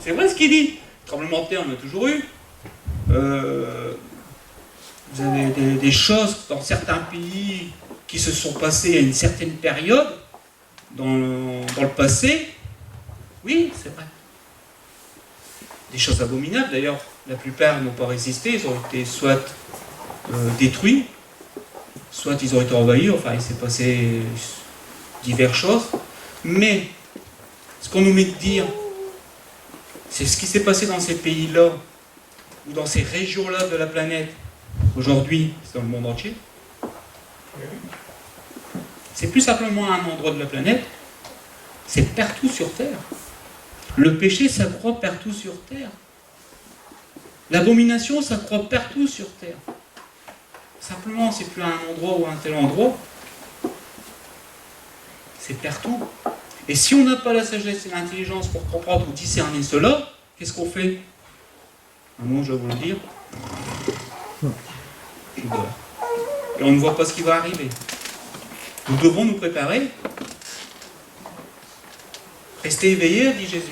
C'est vrai ce qu'il dit. Tremblement de terre, on a toujours eu. Vous avez des choses dans certains pays qui se sont passées à une certaine période, dans le passé. Oui, c'est vrai. Des choses abominables, d'ailleurs, la plupart n'ont pas résisté, ils ont été soit détruits, soit ils ont été envahis, enfin il s'est passé diverses choses. Mais ce qu'on nous met de dire, c'est ce qui s'est passé dans ces pays-là, ou dans ces régions-là de la planète, aujourd'hui, c'est dans le monde entier. C'est plus simplement un endroit de la planète, c'est partout sur Terre. Le péché s'accroît partout sur Terre. L'abomination s'accroît partout sur Terre. Simplement, c'est plus un endroit ou un tel endroit. C'est partout. Et si on n'a pas la sagesse et l'intelligence pour comprendre ou discerner cela, qu'est-ce qu'on fait? Un mot, je vais vous le dire. Je dors. Et on ne voit pas ce qui va arriver. Nous devons nous préparer. Restez éveillés, dit Jésus.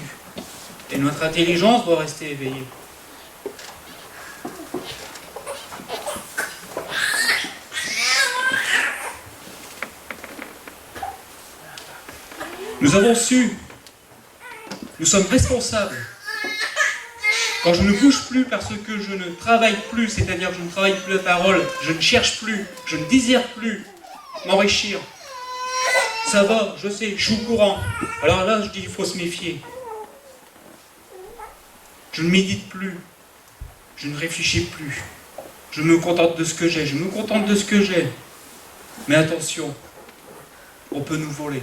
Et notre intelligence doit rester éveillée. Nous avons su, nous sommes responsables. Quand je ne bouge plus parce que je ne travaille plus, c'est-à-dire que je ne travaille plus la parole, je ne cherche plus, je ne désire plus m'enrichir. Ça va, je sais, je suis au courant. Alors là, je dis, il faut se méfier. Je ne médite plus. Je ne réfléchis plus. Je me contente de ce que j'ai. Je me contente de ce que j'ai. Mais attention, on peut nous voler.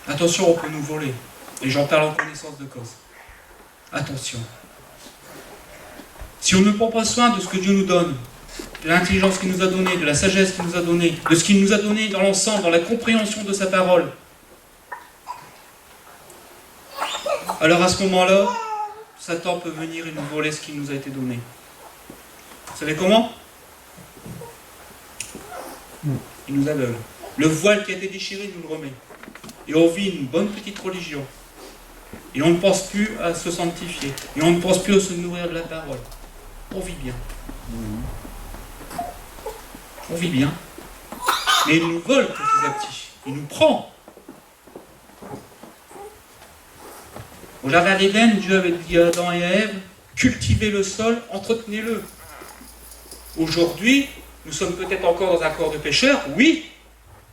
Attention, on peut nous voler. Et j'en parle en connaissance de cause. Attention. Si on ne prend pas soin de ce que Dieu nous donne, de l'intelligence qu'il nous a donnée, de la sagesse qu'il nous a donnée, de ce qu'il nous a donné dans l'ensemble, dans la compréhension de sa parole, alors à ce moment-là, Satan peut venir et nous voler ce qui nous a été donné. Vous savez comment? Il nous aveugle. Le voile qui a été déchiré, il nous le remet. Et on vit une bonne petite religion. Et on ne pense plus à se sanctifier. Et on ne pense plus à se nourrir de la parole. On vit bien. On vit bien. Mais il nous vole petit à petit. Il nous prend. Au jardin d'Éden, Dieu avait dit à Adam et à Ève, cultivez le sol, entretenez-le. Aujourd'hui, nous sommes peut-être encore dans un corps de pécheurs, oui,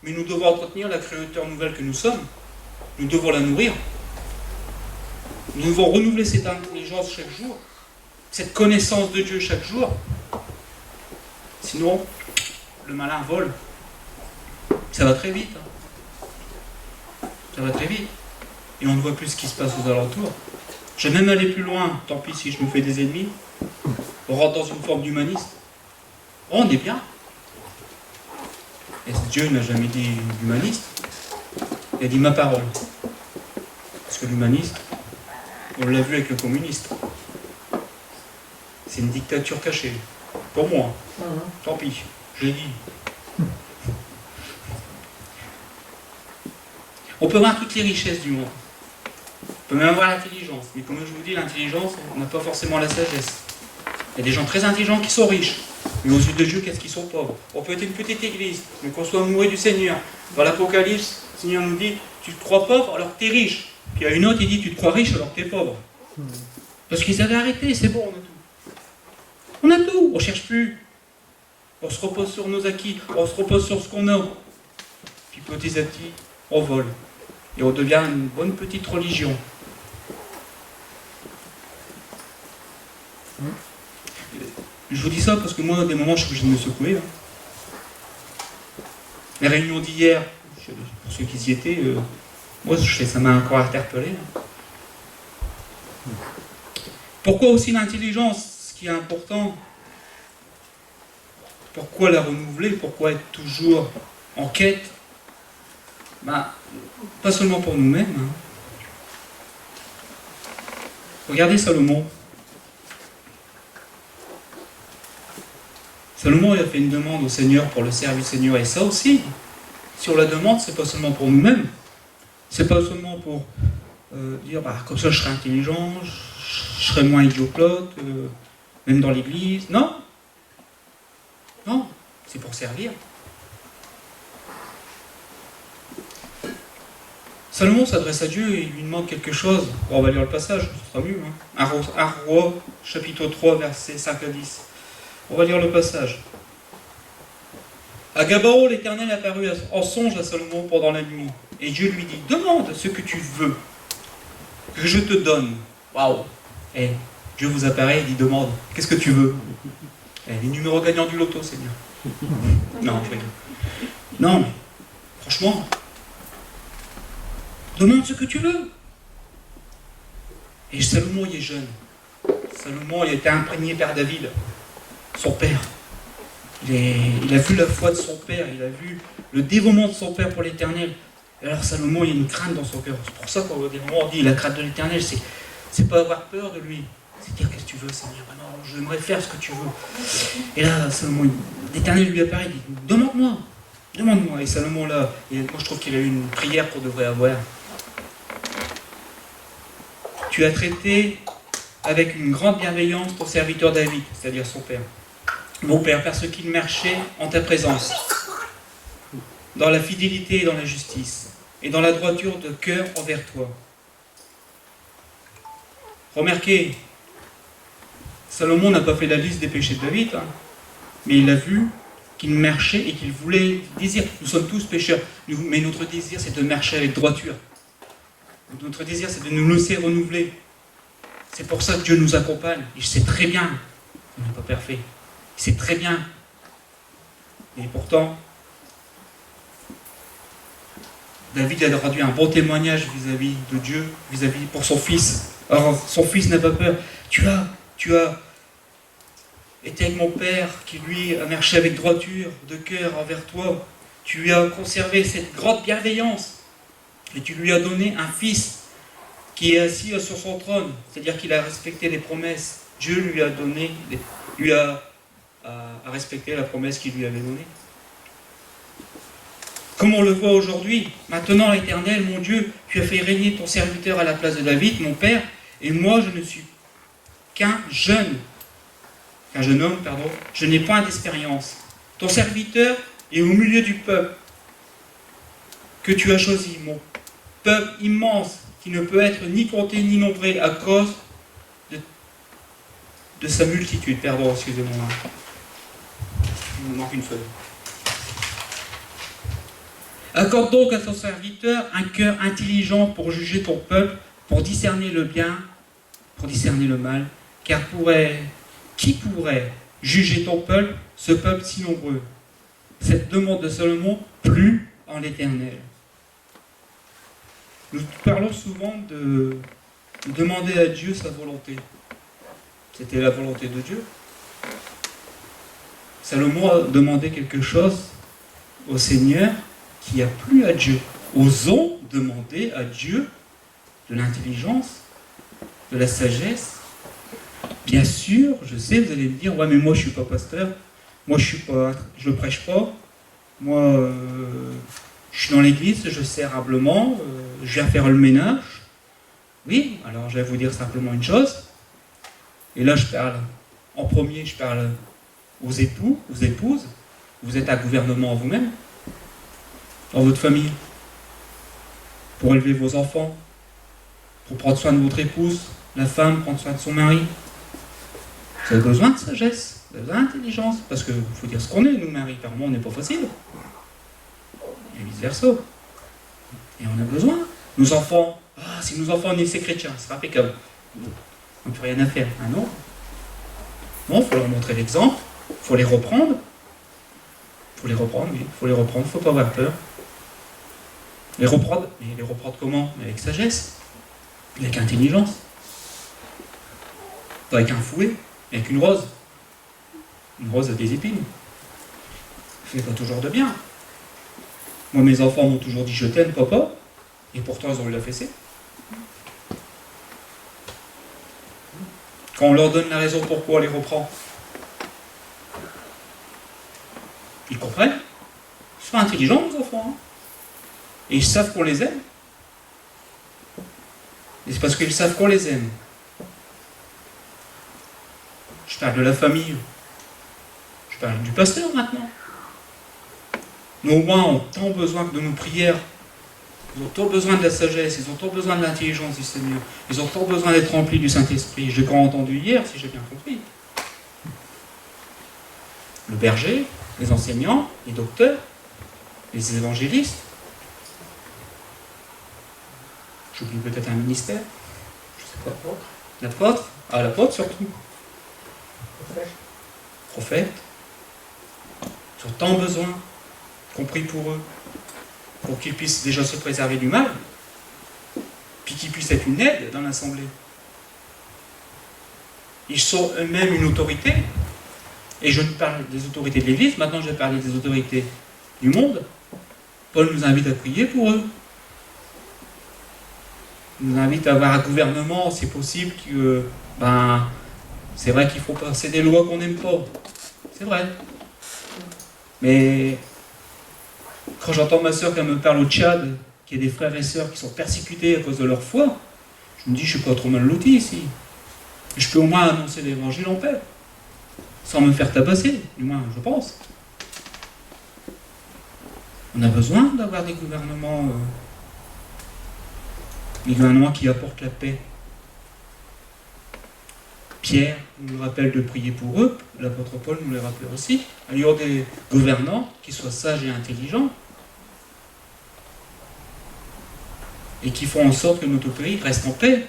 mais nous devons entretenir la créature nouvelle que nous sommes. Nous devons la nourrir. Nous devons renouveler cette intelligence chaque jour, cette connaissance de Dieu chaque jour. Sinon, le malin vole. Ça va très vite. Ça va très vite. Et on ne voit plus ce qui se passe aux alentours. Je vais même aller plus loin, tant pis si je me fais des ennemis. On rentre dans une forme d'humanisme. Oh, on est bien. Et Dieu n'a jamais dit humaniste. Il a dit ma parole. Parce que l'humaniste, on l'a vu avec le communiste. C'est une dictature cachée. Pour moi. Tant pis, je l'ai dit. On peut voir toutes les richesses du monde. On peut même avoir l'intelligence. Mais comme je vous dis, l'intelligence, on n'a pas forcément la sagesse. Il y a des gens très intelligents qui sont riches. Mais aux yeux de Dieu, qu'est-ce qu'ils sont pauvres? On peut être une petite église, mais qu'on soit amoureux du Seigneur. Dans l'Apocalypse, le Seigneur nous dit, tu te crois pauvre alors que tu es riche. Puis il y a une autre, il dit, tu te crois riche alors que tu es pauvre. Parce qu'ils avaient arrêté, c'est bon, on a tout. On a tout, on ne cherche plus. On se repose sur nos acquis, on se repose sur ce qu'on a. Puis petit à petit, on vole. Et on devient une bonne petite religion. Je vous dis ça parce que moi, à des moments, je suis obligé de me secouer. Les réunions d'hier, pour ceux qui y étaient, moi, ça m'a encore interpellé. Pourquoi aussi l'intelligence? Ce qui est important, Pourquoi la renouveler? Pourquoi être toujours en quête? Pas seulement pour nous-mêmes. Hein. Regardez Salomon. Salomon, il a fait une demande au Seigneur pour le service du Seigneur. Et ça aussi, si on la demande, c'est pas seulement pour nous-mêmes. C'est pas seulement pour dire, comme ça je serai intelligent, je serai moins idiote, même dans l'église. Non. Non, c'est pour servir. Salomon s'adresse à Dieu et il lui demande quelque chose. Bon, on va lire le passage, ce sera mieux. Hein. 1 Roi, chapitre 3, versets 5 à 10. On va lire le passage. À Gabaon, l'Éternel apparut en songe à Salomon pendant la nuit. Et Dieu lui dit, demande ce que tu veux, que je te donne. Waouh! Et Dieu vous apparaît et dit, demande, qu'est-ce que tu veux? Les numéros gagnants du loto, Seigneur. Non, je rigole. Non, mais franchement, demande ce que tu veux. Et Salomon, il est jeune. Salomon, il a été imprégné par David, son père. Il a vu la foi de son père, il a vu le dévouement de son père pour l'Éternel. Et alors Salomon, il y a une crainte dans son cœur. C'est pour ça qu'au moment on dit la crainte de l'Éternel, c'est pas avoir peur de lui. C'est dire qu'est-ce que tu veux, Seigneur. Non, j'aimerais faire ce que tu veux. Et là, Salomon, l'Éternel lui apparaît, il dit, demande-moi. Demande-moi. Et Salomon, là, moi je trouve qu'il a eu une prière qu'on devrait avoir. Tu as traité avec une grande bienveillance ton serviteur David, c'est-à-dire son père. Mon père, parce qu'il marchait en ta présence, dans la fidélité et dans la justice, et dans la droiture de cœur envers toi. Remarquez, Salomon n'a pas fait la liste des péchés de David, hein, mais il a vu qu'il marchait et qu'il voulait désir. Nous sommes tous pécheurs, mais notre désir, c'est de marcher avec droiture. Notre désir, c'est de nous laisser renouveler. C'est pour ça que Dieu nous accompagne. Et je sais très bien qu'on n'est pas parfait. C'est très bien. Et pourtant, David a rendu un bon témoignage vis-à-vis de Dieu, vis-à-vis pour son fils. Alors, son fils n'a pas peur. Tu as été avec mon père qui, lui, a marché avec droiture de cœur envers toi. Tu lui as conservé cette grande bienveillance. Et tu lui as donné un fils qui est assis sur son trône. C'est-à-dire qu'il a respecté les promesses. Dieu lui a donné, lui a respecté la promesse qu'il lui avait donnée. Comme on le voit aujourd'hui, maintenant, Éternel, mon Dieu, tu as fait régner ton serviteur à la place de David, mon père, et moi, je ne suis qu'un jeune homme, je n'ai point d'expérience. Ton serviteur est au milieu du peuple que tu as choisi, mon peuple immense, qui ne peut être ni compté ni nombré à cause de sa multitude. Pardon, excusez-moi. Il me manque une feuille. Accorde donc à ton serviteur un cœur intelligent pour juger ton peuple, pour discerner le bien, pour discerner le mal, car qui pourrait juger ton peuple, ce peuple si nombreux? Cette demande de Salomon plut en l'Éternel. Nous parlons souvent de demander à Dieu sa volonté. C'était la volonté de Dieu. Salomon a demandé quelque chose au Seigneur qui a plu à Dieu. Osons demander à Dieu de l'intelligence, de la sagesse. Bien sûr, je sais, vous allez me dire, ouais, mais moi je ne suis pas pasteur, moi je ne prêche pas, moi je suis dans l'église, je sers humblement, je viens faire le ménage. Oui, alors je vais vous dire simplement une chose, et là je parle, en premier je parle aux époux, aux épouses, vous êtes un gouvernement vous-même, dans votre famille, pour élever vos enfants, pour prendre soin de votre épouse, la femme prendre soin de son mari. Vous avez besoin de sagesse, vous avez besoin d'intelligence, parce qu'il faut dire ce qu'on est, nous, maris, par moi on n'est pas facile. Et vice-versa. Et on a besoin. Nos enfants, si nos enfants naissent chrétiens, c'est impeccable. On n'a plus rien à faire. Ah non. Non, il faut leur montrer l'exemple, il faut les reprendre. Il faut les reprendre, oui, il faut les reprendre, il ne faut pas avoir peur. Les reprendre, mais les reprendre comment? Avec sagesse, avec intelligence. Pas avec un fouet, mais avec une rose. Une rose a des épines. n'est pas toujours de bien. Moi, mes enfants m'ont toujours dit « je t'aime, papa », et pourtant ils ont eu la fessée. Quand on leur donne la raison pourquoi on les reprend, ils comprennent. Ils sont intelligents, nos enfants. Hein. Et ils savent qu'on les aime. Et c'est parce qu'ils savent qu'on les aime. Je parle de la famille. Je parle du pasteur maintenant. Nos rois ont tant besoin de nos prières. Ils ont tant besoin de la sagesse. Ils ont tant besoin de l'intelligence du Seigneur. Ils ont tant besoin d'être remplis du Saint-Esprit. J'ai quand entendu hier, si j'ai bien compris. Le berger, les enseignants, les docteurs, les évangélistes. J'oublie peut-être un ministère. Je sais pas. L'apôtre. Ah, l'apôtre surtout. Prophète. Ils ont tant besoin, compris pour eux, pour qu'ils puissent déjà se préserver du mal, puis qu'ils puissent être une aide dans l'assemblée. Ils sont eux-mêmes une autorité. Et je ne parle des autorités de l'Église, maintenant je vais parler des autorités du monde. Paul nous invite à prier pour eux. Il nous invite à avoir un gouvernement, c'est possible que, c'est vrai qu'il faut passer des lois qu'on n'aime pas. C'est vrai. Mais quand j'entends ma soeur qui me parle au Tchad, qu'il y a des frères et sœurs qui sont persécutés à cause de leur foi, je me dis, je ne suis pas trop mal loti ici. Je peux au moins annoncer l'évangile en paix. Sans me faire tabasser, du moins je pense. On a besoin d'avoir des gouvernements qui apportent la paix. Pierre nous le rappelle de prier pour eux, l'apôtre Paul nous le rappelle aussi. Il y a des gouvernants qui soient sages et intelligents et qui font en sorte que notre pays reste en paix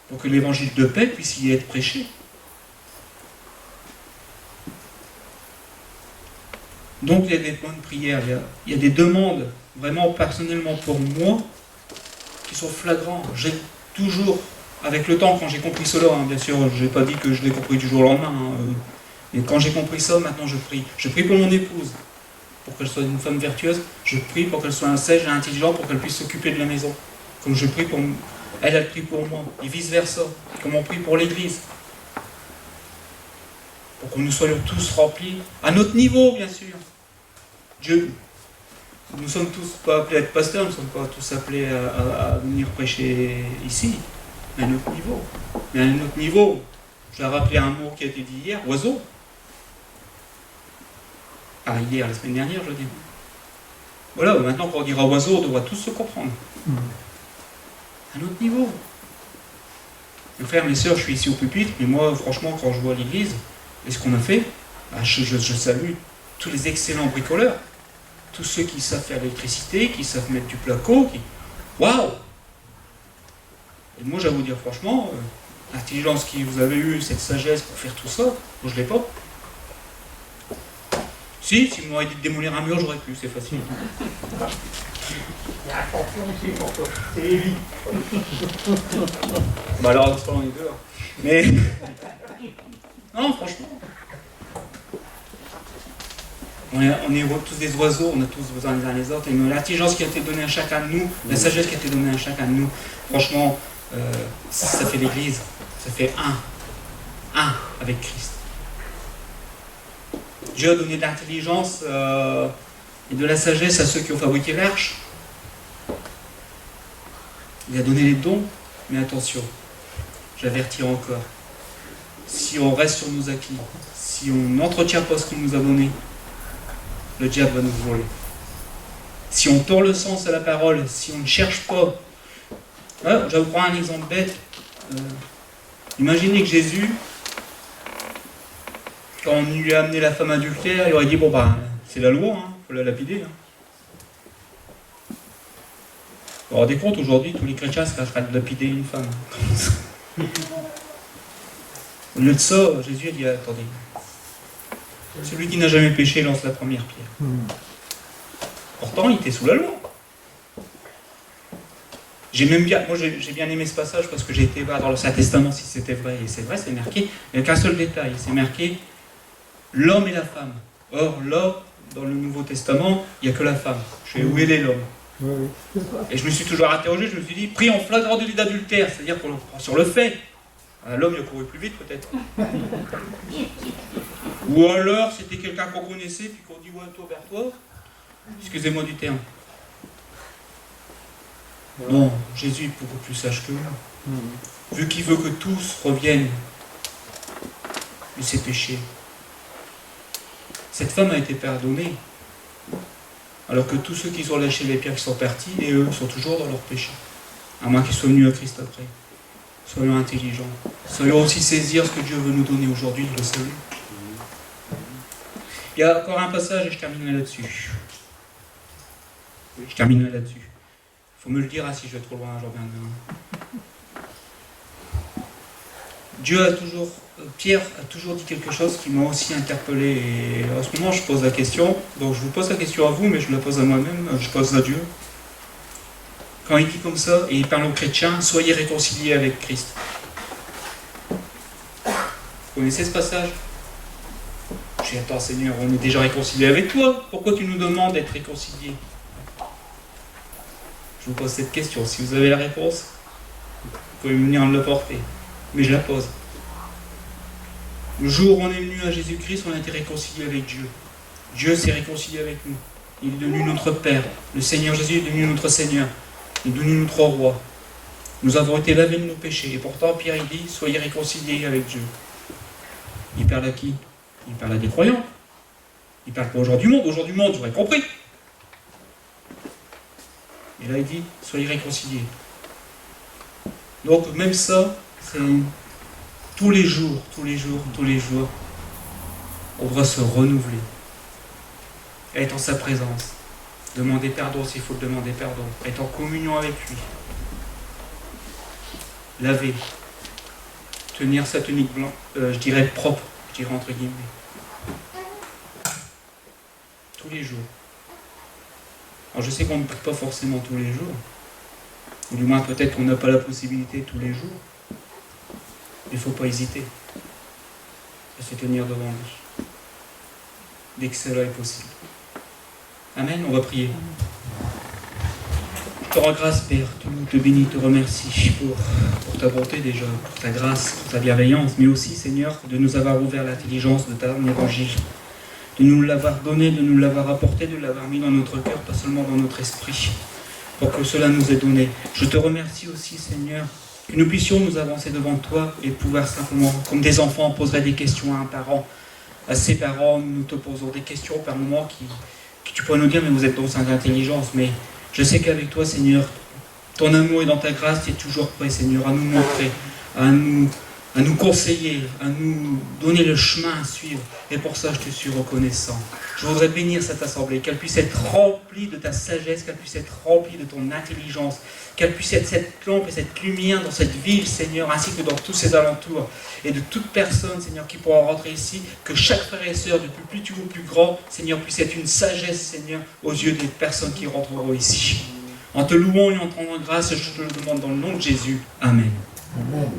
pour que l'évangile de paix puisse y être prêché. Donc il y a des bonnes prières, il y a des demandes, vraiment personnellement pour moi, qui sont flagrants. J'ai toujours, avec le temps, quand j'ai compris cela, bien sûr, je n'ai pas dit que je l'ai compris du jour au lendemain, mais quand j'ai compris ça, maintenant je prie. Je prie pour mon épouse, pour qu'elle soit une femme vertueuse, je prie pour qu'elle soit sage et intelligente, pour qu'elle puisse s'occuper de la maison. Comme je prie pour elle, elle prie pour moi, et vice-versa, comme on prie pour l'Église. Pour que nous soyons tous remplis, à notre niveau, bien sûr. Dieu, nous ne sommes tous pas appelés à être pasteurs, nous ne sommes pas tous appelés à venir prêcher ici, à notre niveau. Mais à notre niveau, je vais rappeler un mot qui a été dit hier, oiseau. Ah, hier, la semaine dernière, je dis. Voilà, maintenant quand on dira oiseau, on devra tous se comprendre. À notre niveau. Mes frères, mes sœurs, je suis ici au pupitre, mais moi, franchement, quand je vois l'église, et ce qu'on a fait, je salue tous les excellents bricoleurs, tous ceux qui savent faire l'électricité, qui savent mettre du placo, waouh! Et moi, j'ai à vous dire franchement, l'intelligence que vous avez eue, cette sagesse pour faire tout ça, moi je ne l'ai pas. Si vous m'auriez dit de démolir un mur, j'aurais pu, c'est facile. Il y a un tampon ici pour toi, c'est Lévi. Bah alors, on est dehors. Mais. Non, franchement. On est tous des oiseaux, on a tous besoin les uns les autres. Et l'intelligence qui a été donnée à chacun de nous, la sagesse qui a été donnée à chacun de nous, franchement, ça fait l'Église. Ça fait un avec Christ. Dieu a donné de l'intelligence et de la sagesse à ceux qui ont fabriqué l'arche. Il a donné les dons, mais attention, j'avertis encore. Si on reste sur nos acquis, si on n'entretient pas ce qu'il nous a donné, le diable va nous voler. Si on tord le sens à la parole, si on ne cherche pas... je vais vous prendre un exemple bête. Imaginez que Jésus, quand on lui a amené la femme adultère, il aurait dit, c'est la loi, il faut la lapider. Vous vous rendez compte, aujourd'hui, tous les chrétiens se cacheraient de lapider une femme. Au lieu de ça, Jésus a dit, attendez, celui qui n'a jamais péché lance la première pierre. Pourtant, il était sous la loi. Moi j'ai bien aimé ce passage parce que j'ai été voir dans le Saint-Testament si c'était vrai, et c'est vrai, c'est marqué, il n'y a qu'un seul détail, c'est marqué l'homme et la femme. Or, l'homme dans le Nouveau Testament, il n'y a que la femme. Je fais, où est l'homme? Et je me suis toujours interrogé, je me suis dit, pris en flagrant délit d'adultère, c'est-à-dire qu'on le prend sur le fait. L'homme, il a couru plus vite peut-être. Ou alors, c'était quelqu'un qu'on connaissait, puis qu'on dit, ouais, toi, vers toi. Excusez-moi du terme. Non, Jésus est beaucoup plus sage que nous. Vu qu'il veut que tous reviennent de ses péchés. Cette femme a été pardonnée, alors que tous ceux qui ont lâché les pierres qui sont partis, et eux sont toujours dans leur péché. À moins qu'ils soient venus à Christ après. Soyons intelligents. Soyons aussi saisir ce que Dieu veut nous donner aujourd'hui, le salut. Il y a encore un passage et je terminerai là-dessus. Je terminerai là-dessus. Il faut me le dire si je vais trop loin, j'en reviendrai. Pierre a toujours dit quelque chose qui m'a aussi interpellé. Et en ce moment, je pose la question. Donc, je vous pose la question à vous, mais je la pose à moi-même. Je pose à Dieu. Quand il dit comme ça, et il parle aux chrétiens, soyez réconciliés avec Christ. Vous connaissez ce passage? Je dis, attends Seigneur, on est déjà réconciliés avec toi. Pourquoi tu nous demandes d'être réconciliés? Je vous pose cette question. Si vous avez la réponse, vous pouvez venir me l'apporter. Mais je la pose. Le jour où on est venu à Jésus-Christ, on a été réconcilié avec Dieu. Dieu s'est réconcilié avec nous. Il est devenu notre Père. Le Seigneur Jésus est devenu notre Seigneur. Il est devenu notre Roi. Nous avons été lavés de nos péchés. Et pourtant, Pierre, il dit, soyez réconciliés avec Dieu. Il parle à qui? Il parle à des croyants. Il parle pas aux gens du monde. Aux gens du monde, j'aurais compris. Et là, il dit, soyez réconciliés. Donc, même ça, c'est tous les jours, on doit se renouveler. Être en sa présence. Demander pardon s'il faut demander pardon. Être en communion avec lui. Laver. Tenir sa tunique blanche, je dirais propre, je dirais entre guillemets. Tous les jours. Alors je sais qu'on ne prie pas forcément tous les jours. Ou du moins peut-être qu'on n'a pas la possibilité tous les jours. Il ne faut pas hésiter à se tenir devant lui. Dès que cela est possible. Amen, on va prier. Je te rends grâce, Père, te bénis, te remercie pour ta bonté déjà, pour ta grâce, pour ta bienveillance, mais aussi, Seigneur, de nous avoir ouvert l'intelligence de ton évangile, de nous l'avoir donné, de nous l'avoir apporté, de l'avoir mis dans notre cœur, pas seulement dans notre esprit, pour que cela nous ait donné. Je te remercie aussi, Seigneur, que nous puissions nous avancer devant toi et pouvoir simplement, comme des enfants, on poserait des questions à un parent, à ses parents, nous te posons des questions par moments qui tu pourrais nous dire, mais vous êtes dans cette intelligence, mais je sais qu'avec toi, Seigneur, ton amour et dans ta grâce, tu es toujours prêt, Seigneur, à nous montrer, à nous conseiller, à nous donner le chemin à suivre. Et pour ça, je te suis reconnaissant. Je voudrais bénir cette assemblée, qu'elle puisse être remplie de ta sagesse, qu'elle puisse être remplie de ton intelligence, qu'elle puisse être cette lampe et cette lumière dans cette ville, Seigneur, ainsi que dans tous ses alentours. Et de toute personne, Seigneur, qui pourra rentrer ici, que chaque frère et sœur, depuis plus petit ou plus grand, Seigneur, puisse être une sagesse, Seigneur, aux yeux des personnes qui rentreront ici. En te louant et en te rendant grâce, je te le demande dans le nom de Jésus. Amen. Amen.